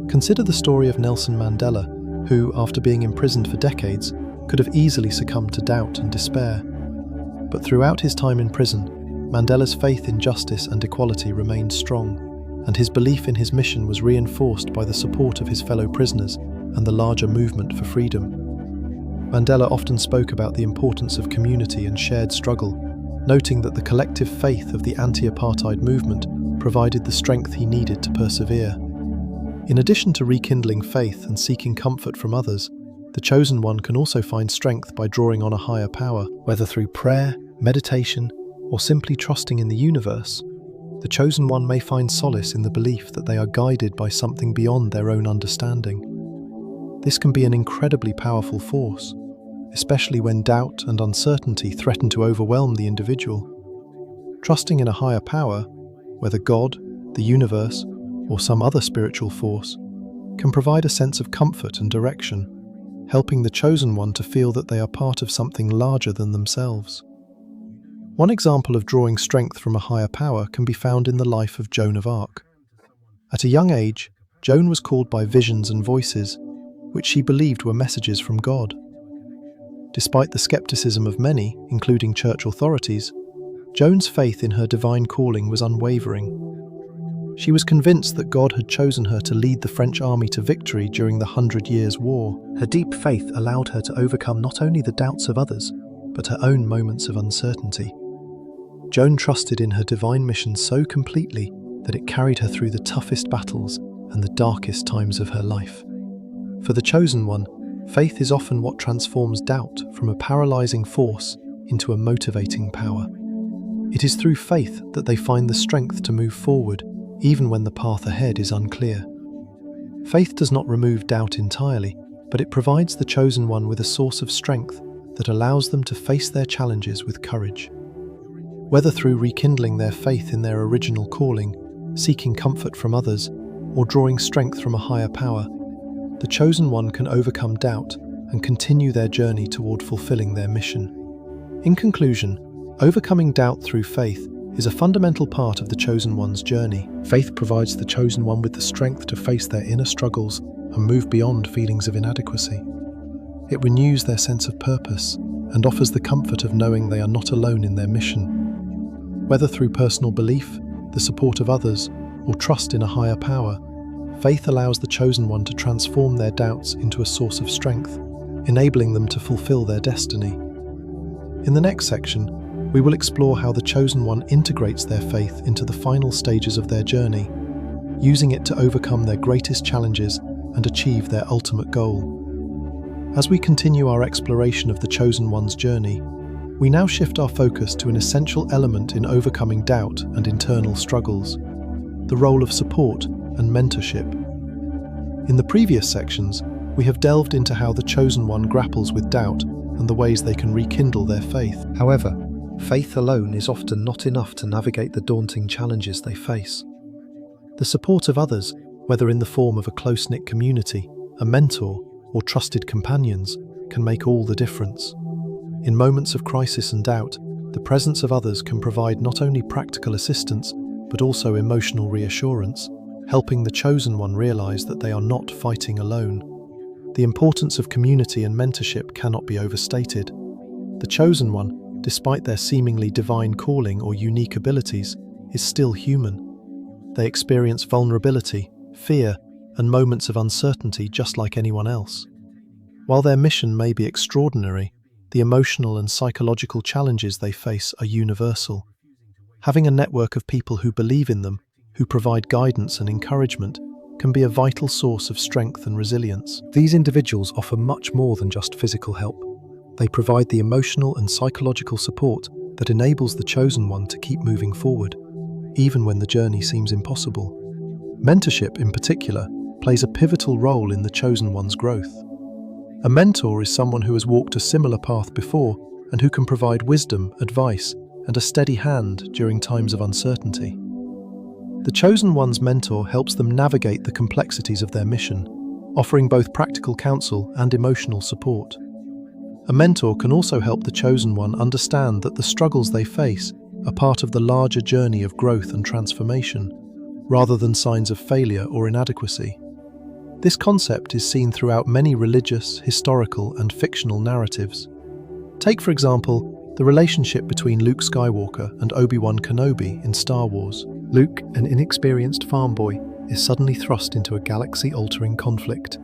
Consider the story of Nelson Mandela, who, after being imprisoned for decades, could have easily succumbed to doubt and despair. But throughout his time in prison, Mandela's faith in justice and equality remained strong, and his belief in his mission was reinforced by the support of his fellow prisoners and the larger movement for freedom. Mandela often spoke about the importance of community and shared struggle, noting that the collective faith of the anti-apartheid movement provided the strength he needed to persevere. In addition to rekindling faith and seeking comfort from others, the chosen one can also find strength by drawing on a higher power, whether through prayer, meditation, or simply trusting in the universe. The chosen one may find solace in the belief that they are guided by something beyond their own understanding. This can be an incredibly powerful force, especially when doubt and uncertainty threaten to overwhelm the individual. Trusting in a higher power, whether God, the universe, or some other spiritual force, can provide a sense of comfort and direction, helping the chosen one to feel that they are part of something larger than themselves. One example of drawing strength from a higher power can be found in the life of Joan of Arc. At a young age, Joan was called by visions and voices, which she believed were messages from God. Despite the skepticism of many, including church authorities, Joan's faith in her divine calling was unwavering. She was convinced that God had chosen her to lead the French army to victory during the 100 Years' War. Her deep faith allowed her to overcome not only the doubts of others, but her own moments of uncertainty. Joan trusted in her divine mission so completely that it carried her through the toughest battles and the darkest times of her life. For the chosen one, faith is often what transforms doubt from a paralyzing force into a motivating power. It is through faith that they find the strength to move forward, even when the path ahead is unclear. Faith does not remove doubt entirely, but it provides the chosen one with a source of strength that allows them to face their challenges with courage. Whether through rekindling their faith in their original calling, seeking comfort from others, or drawing strength from a higher power, the chosen one can overcome doubt and continue their journey toward fulfilling their mission. In conclusion, overcoming doubt through faith is a fundamental part of the chosen one's journey. Faith provides the chosen one with the strength to face their inner struggles and move beyond feelings of inadequacy. It renews their sense of purpose and offers the comfort of knowing they are not alone in their mission. Whether through personal belief, the support of others, or trust in a higher power, faith allows the chosen one to transform their doubts into a source of strength, enabling them to fulfill their destiny. In the next section, we will explore how the chosen one integrates their faith into the final stages of their journey, using it to overcome their greatest challenges and achieve their ultimate goal. As we continue our exploration of the chosen one's journey, we now shift our focus to an essential element in overcoming doubt and internal struggles: the role of support and mentorship. In the previous sections, we have delved into how the chosen one grapples with doubt and the ways they can rekindle their faith. However, faith alone is often not enough to navigate the daunting challenges they face. The support of others, whether in the form of a close-knit community, a mentor, or trusted companions, can make all the difference. In moments of crisis and doubt, the presence of others can provide not only practical assistance, but also emotional reassurance, helping the chosen one realize that they are not fighting alone. The importance of community and mentorship cannot be overstated. The chosen one, despite their seemingly divine calling or unique abilities, is still human. They experience vulnerability, fear, and moments of uncertainty just like anyone else. While their mission may be extraordinary, the emotional and psychological challenges they face are universal. Having a network of people who believe in them, who provide guidance and encouragement, can be a vital source of strength and resilience. These individuals offer much more than just physical help. They provide the emotional and psychological support that enables the chosen one to keep moving forward, even when the journey seems impossible. Mentorship, in particular, plays a pivotal role in the chosen one's growth. A mentor is someone who has walked a similar path before and who can provide wisdom, advice, and a steady hand during times of uncertainty. The chosen one's mentor helps them navigate the complexities of their mission, offering both practical counsel and emotional support. A mentor can also help the chosen one understand that the struggles they face are part of the larger journey of growth and transformation, rather than signs of failure or inadequacy. This concept is seen throughout many religious, historical, and fictional narratives. Take, for example, The relationship between Luke Skywalker and Obi-Wan Kenobi in Star Wars. Luke, an inexperienced farm boy, is suddenly thrust into a galaxy-altering conflict.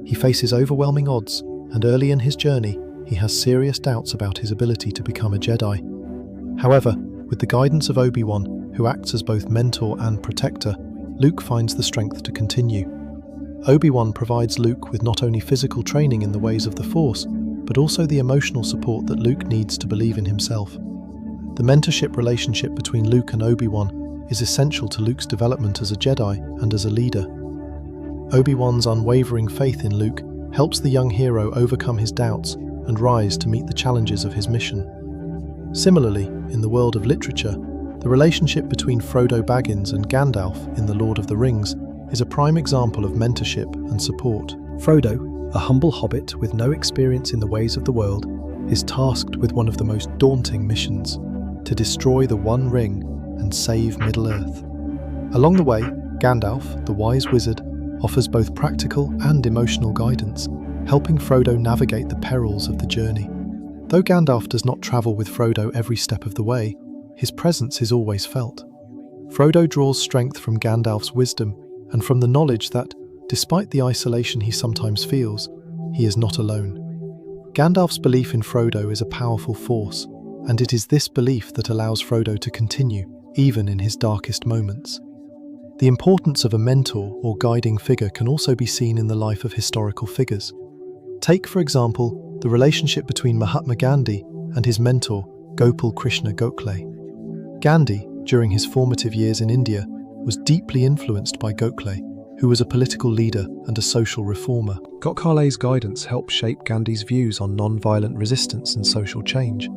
He faces overwhelming odds, and early in his journey, he has serious doubts about his ability to become a Jedi. However, with the guidance of Obi-Wan, who acts as both mentor and protector, Luke finds the strength to continue. Obi-Wan provides Luke with not only physical training in the ways of the Force, but also the emotional support that Luke needs to believe in himself. The mentorship relationship between Luke and Obi-Wan is essential to Luke's development as a Jedi and as a leader. Obi-Wan's unwavering faith in Luke helps the young hero overcome his doubts and rise to meet the challenges of his mission. Similarly, in the world of literature, the relationship between Frodo Baggins and Gandalf in The Lord of the Rings is a prime example of mentorship and support. Frodo, a humble hobbit with no experience in the ways of the world, is tasked with one of the most daunting missions: to destroy the One Ring and save Middle-earth. Along the way, Gandalf, the wise wizard, offers both practical and emotional guidance, helping Frodo navigate the perils of the journey. Though Gandalf does not travel with Frodo every step of the way, his presence is always felt. Frodo draws strength from Gandalf's wisdom and from the knowledge that, despite the isolation he sometimes feels, he is not alone. Gandalf's belief in Frodo is a powerful force, and it is this belief that allows Frodo to continue, even in his darkest moments. The importance of a mentor or guiding figure can also be seen in the life of historical figures. Take, for example, the relationship between Mahatma Gandhi and his mentor, Gopal Krishna Gokhale. Gandhi, during his formative years in India, was deeply influenced by Gokhale, who was a political leader and a social reformer. Gokhale's guidance helped shape Gandhi's views on non-violent resistance and social change.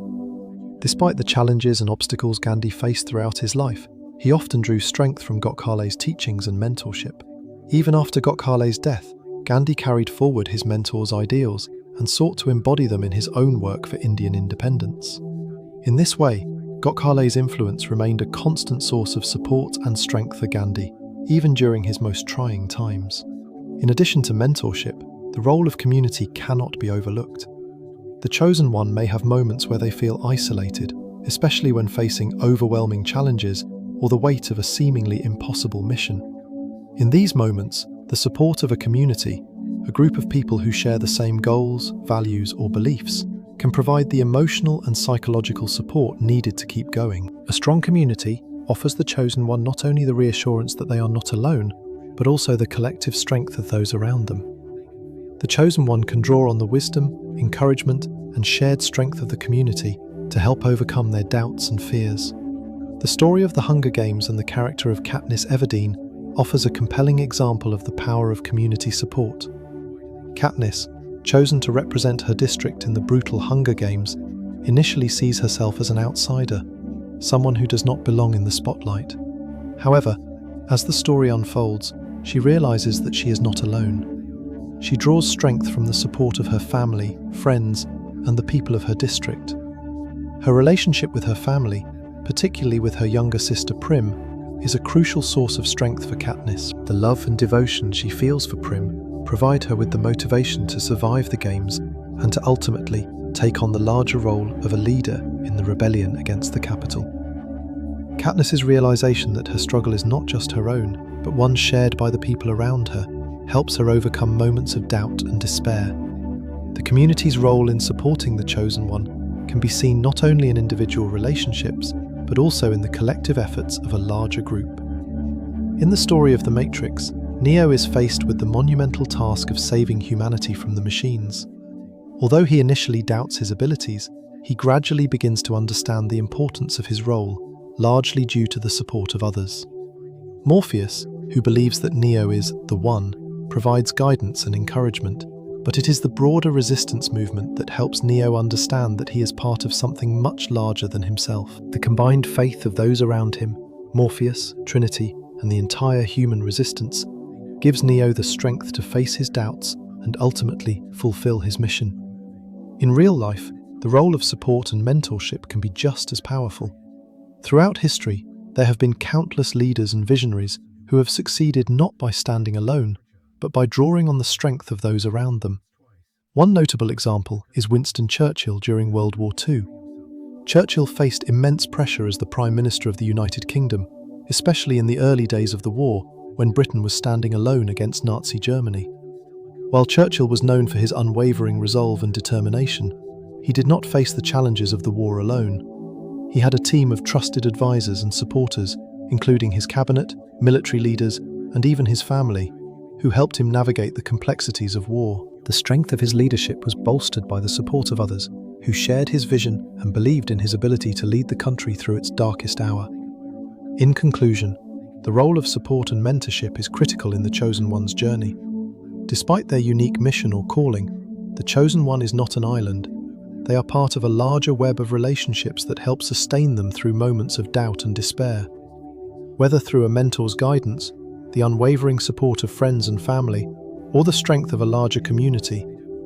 Despite the challenges and obstacles Gandhi faced throughout his life, he often drew strength from Gokhale's teachings and mentorship. Even after Gokhale's death, Gandhi carried forward his mentor's ideals and sought to embody them in his own work for Indian independence. In this way, Gokhale's influence remained a constant source of support and strength for Gandhi, even during his most trying times. In addition to mentorship, the role of community cannot be overlooked. The chosen one may have moments where they feel isolated, especially when facing overwhelming challenges or the weight of a seemingly impossible mission. In these moments, the support of a community, a group of people who share the same goals, values, or beliefs, can provide the emotional and psychological support needed to keep going. A strong community offers the chosen one not only the reassurance that they are not alone, but also the collective strength of those around them. The chosen one can draw on the wisdom, encouragement, and shared strength of the community to help overcome their doubts and fears. The story of the Hunger Games and the character of Katniss Everdeen offers a compelling example of the power of community support. Katniss, chosen to represent her district in the brutal Hunger Games, initially sees herself as an outsider, someone who does not belong in the spotlight. However, as the story unfolds, she realizes that she is not alone. She draws strength from the support of her family, friends, and the people of her district. Her relationship with her family, particularly with her younger sister Prim, is a crucial source of strength for Katniss. The love and devotion she feels for Prim provide her with the motivation to survive the games and to ultimately take on the larger role of a leader in the rebellion against the capital. Katniss's realization that her struggle is not just her own, but one shared by the people around her, helps her overcome moments of doubt and despair. The community's role in supporting the chosen one can be seen not only in individual relationships, but also in the collective efforts of a larger group. In the story of The Matrix, Neo is faced with the monumental task of saving humanity from the machines. Although he initially doubts his abilities, he gradually begins to understand the importance of his role, largely due to the support of others. Morpheus, who believes that Neo is the One, provides guidance and encouragement, but it is the broader resistance movement that helps Neo understand that he is part of something much larger than himself. The combined faith of those around him, Morpheus, Trinity, and the entire human resistance, gives Neo the strength to face his doubts and ultimately fulfill his mission. In real life, the role of support and mentorship can be just as powerful. Throughout history, there have been countless leaders and visionaries who have succeeded not by standing alone, but by drawing on the strength of those around them. One notable example is Winston Churchill during World War II. Churchill faced immense pressure as the Prime Minister of the United Kingdom, especially in the early days of the war, when Britain was standing alone against Nazi Germany. While Churchill was known for his unwavering resolve and determination, he did not face the challenges of the war alone. He had a team of trusted advisors and supporters, including his cabinet, military leaders, and even his family, who helped him navigate the complexities of war. The strength of his leadership was bolstered by the support of others, who shared his vision and believed in his ability to lead the country through its darkest hour. In conclusion, the role of support and mentorship is critical in the Chosen One's journey. Despite their unique mission or calling, the Chosen One is not an island. They are part of a larger web of relationships that help sustain them through moments of doubt and despair. Whether through a mentor's guidance, the unwavering support of friends and family, or the strength of a larger community,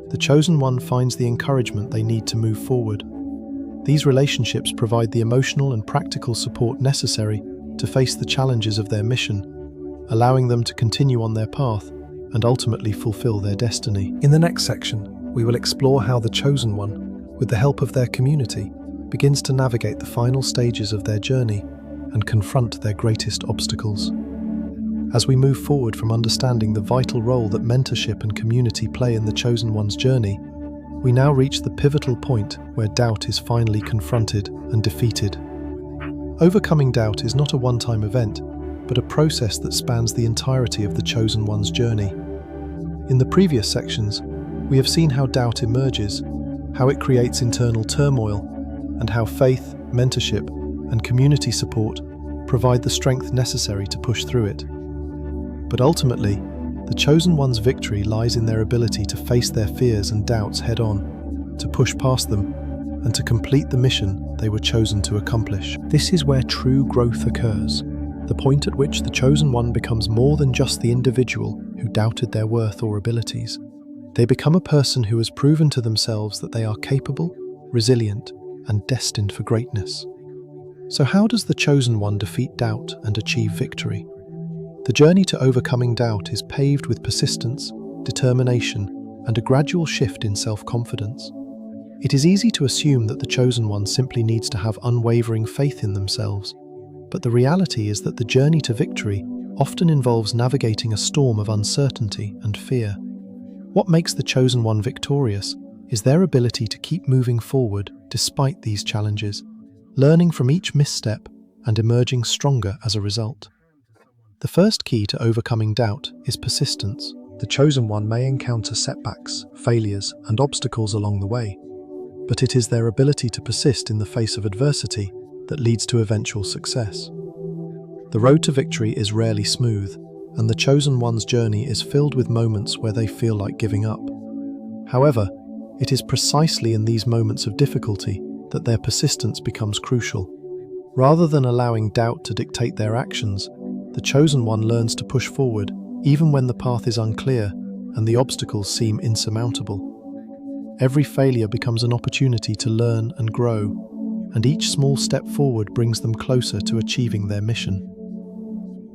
the Chosen One finds the encouragement they need to move forward. These relationships provide the emotional and practical support necessary to face the challenges of their mission, allowing them to continue on their path and ultimately fulfill their destiny. In the next section, we will explore how the Chosen One, with the help of their community, begins to navigate the final stages of their journey and confront their greatest obstacles. As we move forward from understanding the vital role that mentorship and community play in the Chosen One's journey, we now reach the pivotal point where doubt is finally confronted and defeated. Overcoming doubt is not a one-time event, but a process that spans the entirety of the Chosen One's journey. In the previous sections, we have seen how doubt emerges, how it creates internal turmoil, and how faith, mentorship, and community support provide the strength necessary to push through it. But ultimately, the Chosen One's victory lies in their ability to face their fears and doubts head-on, to push past them, and to complete the mission they were chosen to accomplish. This is where true growth occurs, the point at which the Chosen One becomes more than just the individual who doubted their worth or abilities. They become a person who has proven to themselves that they are capable, resilient, and destined for greatness. So how does the Chosen One defeat doubt and achieve victory? The journey to overcoming doubt is paved with persistence, determination, and a gradual shift in self-confidence. It is easy to assume that the Chosen One simply needs to have unwavering faith in themselves, but the reality is that the journey to victory often involves navigating a storm of uncertainty and fear. What makes the Chosen One victorious is their ability to keep moving forward despite these challenges, learning from each misstep and emerging stronger as a result. The first key to overcoming doubt is persistence. The Chosen One may encounter setbacks, failures, and obstacles along the way, but it is their ability to persist in the face of adversity that leads to eventual success. The road to victory is rarely smooth, and the Chosen One's journey is filled with moments where they feel like giving up. However, it is precisely in these moments of difficulty that their persistence becomes crucial. Rather than allowing doubt to dictate their actions, the Chosen One learns to push forward, even when the path is unclear and the obstacles seem insurmountable. Every failure becomes an opportunity to learn and grow, and each small step forward brings them closer to achieving their mission.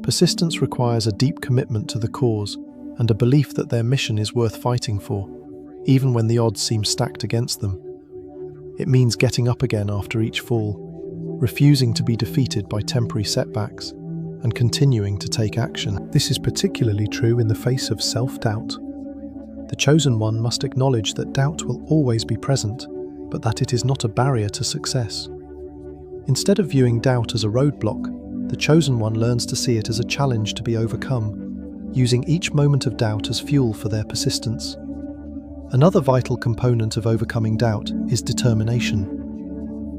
Persistence requires a deep commitment to the cause and a belief that their mission is worth fighting for, even when the odds seem stacked against them. It means getting up again after each fall, refusing to be defeated by temporary setbacks, and continuing to take action. This is particularly true in the face of self-doubt. The Chosen One must acknowledge that doubt will always be present, but that it is not a barrier to success. Instead of viewing doubt as a roadblock, the Chosen One learns to see it as a challenge to be overcome, using each moment of doubt as fuel for their persistence. Another vital component of overcoming doubt is determination.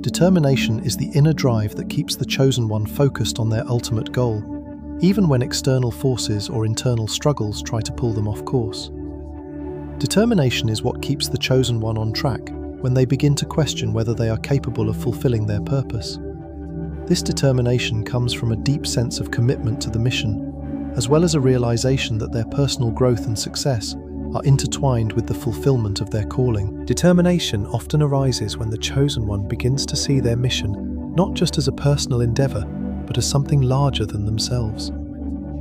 Determination is the inner drive that keeps the Chosen One focused on their ultimate goal, even when external forces or internal struggles try to pull them off course. Determination is what keeps the Chosen One on track when they begin to question whether they are capable of fulfilling their purpose. This determination comes from a deep sense of commitment to the mission, as well as a realization that their personal growth and success are intertwined with the fulfillment of their calling. Determination often arises when the Chosen One begins to see their mission not just as a personal endeavor, but as something larger than themselves.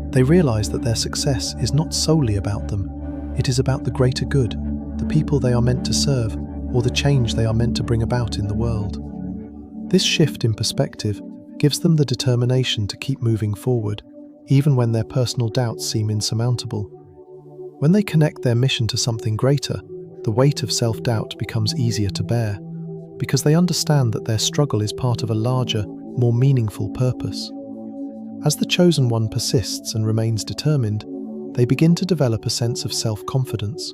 They realize that their success is not solely about them. It is about the greater good, the people they are meant to serve, or the change they are meant to bring about in the world. This shift in perspective gives them the determination to keep moving forward, even when their personal doubts seem insurmountable. When they connect their mission to something greater, the weight of self-doubt becomes easier to bear, because they understand that their struggle is part of a larger, more meaningful purpose. As the chosen one persists and remains determined, they begin to develop a sense of self-confidence.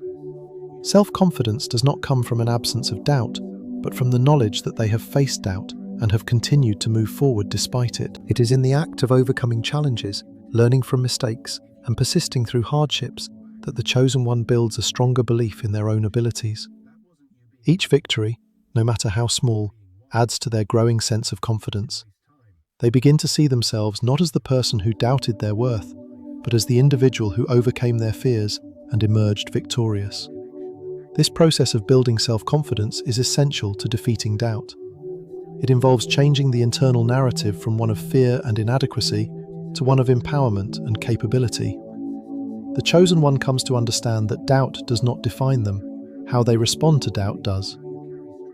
Self-confidence does not come from an absence of doubt, but from the knowledge that they have faced doubt and have continued to move forward despite it. It is in the act of overcoming challenges, learning from mistakes, and persisting through hardships that the chosen one builds a stronger belief in their own abilities. Each victory, no matter how small, adds to their growing sense of confidence. They begin to see themselves not as the person who doubted their worth, but as the individual who overcame their fears and emerged victorious. This process of building self-confidence is essential to defeating doubt. It involves changing the internal narrative from one of fear and inadequacy to one of empowerment and capability. The chosen one comes to understand that doubt does not define them, how they respond to doubt does.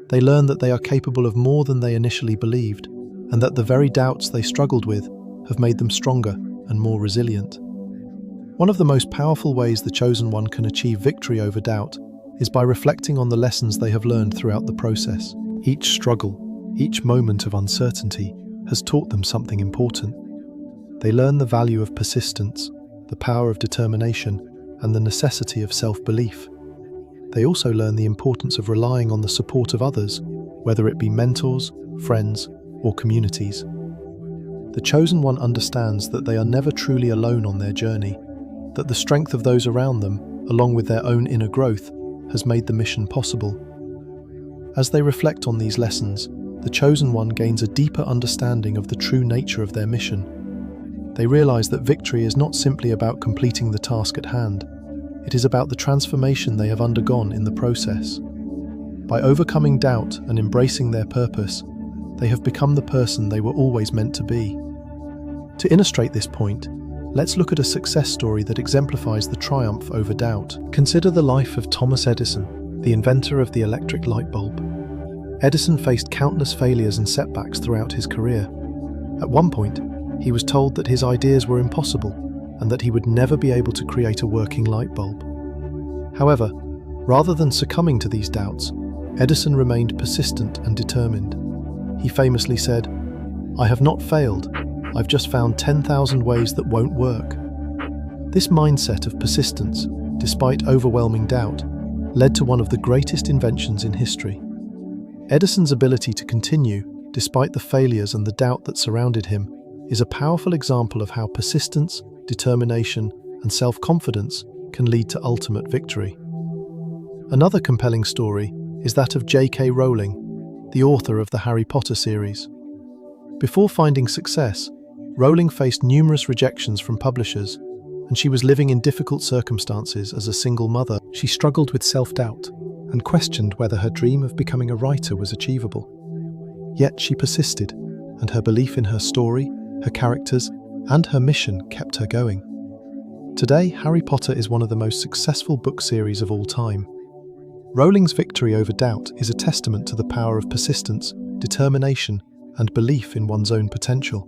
They learn that they are capable of more than they initially believed, and that the very doubts they struggled with have made them stronger and more resilient. One of the most powerful ways the chosen one can achieve victory over doubt is by reflecting on the lessons they have learned throughout the process. Each struggle, each moment of uncertainty has taught them something important. They learn the value of persistence, the power of determination, and the necessity of self-belief. They also learn the importance of relying on the support of others, whether it be mentors, friends, or communities. The chosen one understands that they are never truly alone on their journey, that the strength of those around them, along with their own inner growth, has made the mission possible. As they reflect on these lessons, the chosen one gains a deeper understanding of the true nature of their mission. They realize that victory is not simply about completing the task at hand. It is about the transformation they have undergone in the process. By overcoming doubt and embracing their purpose, they have become the person they were always meant to be. To illustrate this point, let's look at a success story that exemplifies the triumph over doubt. Consider the life of Thomas Edison, the inventor of the electric light bulb. Edison faced countless failures and setbacks throughout his career. At one point, he was told that his ideas were impossible and that he would never be able to create a working light bulb. However, rather than succumbing to these doubts, Edison remained persistent and determined. He famously said, "I have not failed. I've just found 10,000 ways that won't work." This mindset of persistence, despite overwhelming doubt, led to one of the greatest inventions in history. Edison's ability to continue, despite the failures and the doubt that surrounded him, is a powerful example of how persistence, determination, and self-confidence can lead to ultimate victory. Another compelling story is that of J.K. Rowling, the author of the Harry Potter series. Before finding success, Rowling faced numerous rejections from publishers, and she was living in difficult circumstances as a single mother. She struggled with self-doubt and questioned whether her dream of becoming a writer was achievable. Yet she persisted, and her belief in her story, her characters, and her mission kept her going. Today, Harry Potter is one of the most successful book series of all time. Rowling's victory over doubt is a testament to the power of persistence, determination, and belief in one's own potential.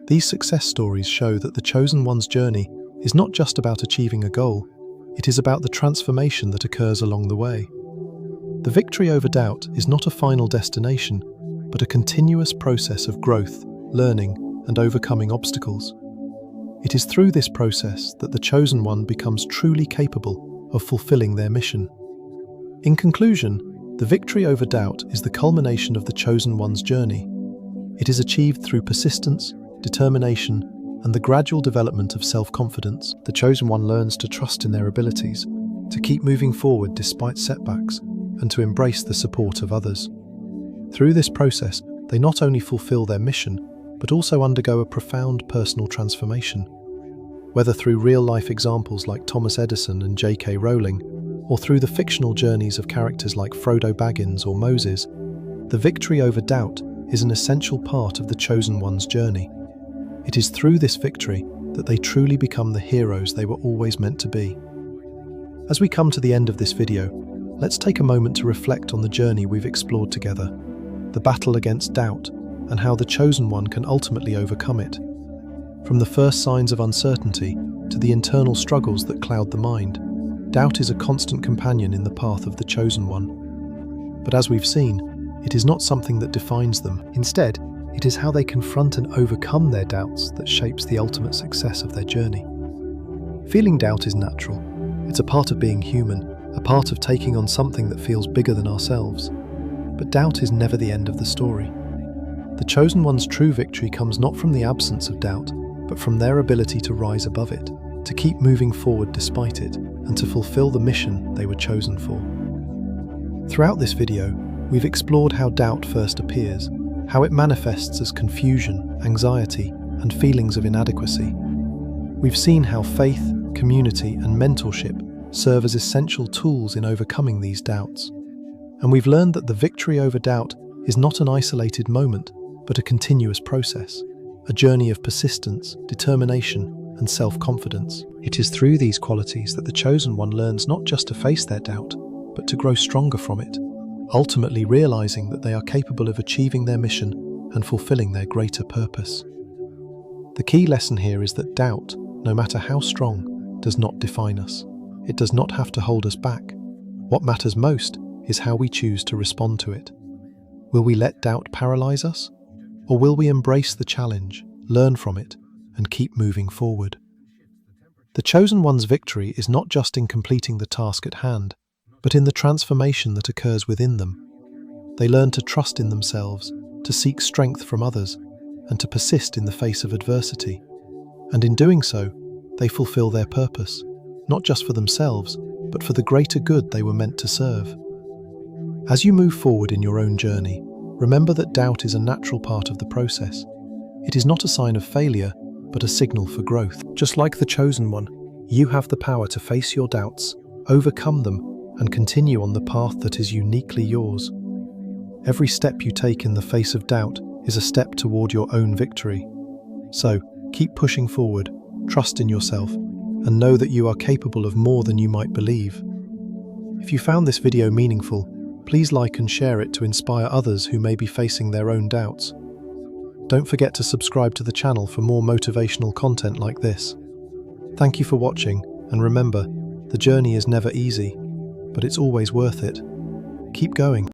These success stories show that the chosen one's journey is not just about achieving a goal, it is about the transformation that occurs along the way. The victory over doubt is not a final destination, but a continuous process of growth, learning, and overcoming obstacles. It is through this process that the chosen one becomes truly capable of fulfilling their mission. In conclusion, the victory over doubt is the culmination of the chosen one's journey. It is achieved through persistence, determination, and the gradual development of self-confidence. The chosen one learns to trust in their abilities, to keep moving forward despite setbacks, and to embrace the support of others. Through this process, they not only fulfill their mission, but also undergo a profound personal transformation. Whether through real-life examples like Thomas Edison and J.K. Rowling, or through the fictional journeys of characters like Frodo Baggins or Moses, the victory over doubt is an essential part of the chosen one's journey. It is through this victory that they truly become the heroes they were always meant to be. As we come to the end of this video, let's take a moment to reflect on the journey we've explored together. the battle against doubt, and how the chosen one can ultimately overcome it. From the first signs of uncertainty to the internal struggles that cloud the mind, doubt is a constant companion in the path of the chosen one. But as we've seen, it is not something that defines them. Instead, it is how they confront and overcome their doubts that shapes the ultimate success of their journey. Feeling doubt is natural. It's a part of being human, a part of taking on something that feels bigger than ourselves. But doubt is never the end of the story. The chosen one's true victory comes not from the absence of doubt, but from their ability to rise above it, to keep moving forward despite it, and to fulfill the mission they were chosen for. Throughout this video, we've explored how doubt first appears, how it manifests as confusion, anxiety, and feelings of inadequacy. We've seen how faith, community, and mentorship serve as essential tools in overcoming these doubts. And we've learned that the victory over doubt is not an isolated moment, but a continuous process, a journey of persistence, determination, and self-confidence. It is through these qualities that the chosen one learns not just to face their doubt, but to grow stronger from it, ultimately realizing that they are capable of achieving their mission and fulfilling their greater purpose. The key lesson here is that doubt, no matter how strong, does not define us. It does not have to hold us back. What matters most is how we choose to respond to it. Will we let doubt paralyze us? Or will we embrace the challenge, learn from it, and keep moving forward? The chosen one's victory is not just in completing the task at hand, but in the transformation that occurs within them. They learn to trust in themselves, to seek strength from others, and to persist in the face of adversity. And in doing so, they fulfill their purpose, not just for themselves, but for the greater good they were meant to serve. As you move forward in your own journey, remember that doubt is a natural part of the process. It is not a sign of failure, but a signal for growth. Just like the chosen one, you have the power to face your doubts, overcome them, and continue on the path that is uniquely yours. Every step you take in the face of doubt is a step toward your own victory. So, keep pushing forward, trust in yourself, and know that you are capable of more than you might believe. If you found this video meaningful, please like and share it to inspire others who may be facing their own doubts. Don't forget to subscribe to the channel for more motivational content like this. Thank you for watching, and remember, the journey is never easy, but it's always worth it. Keep going.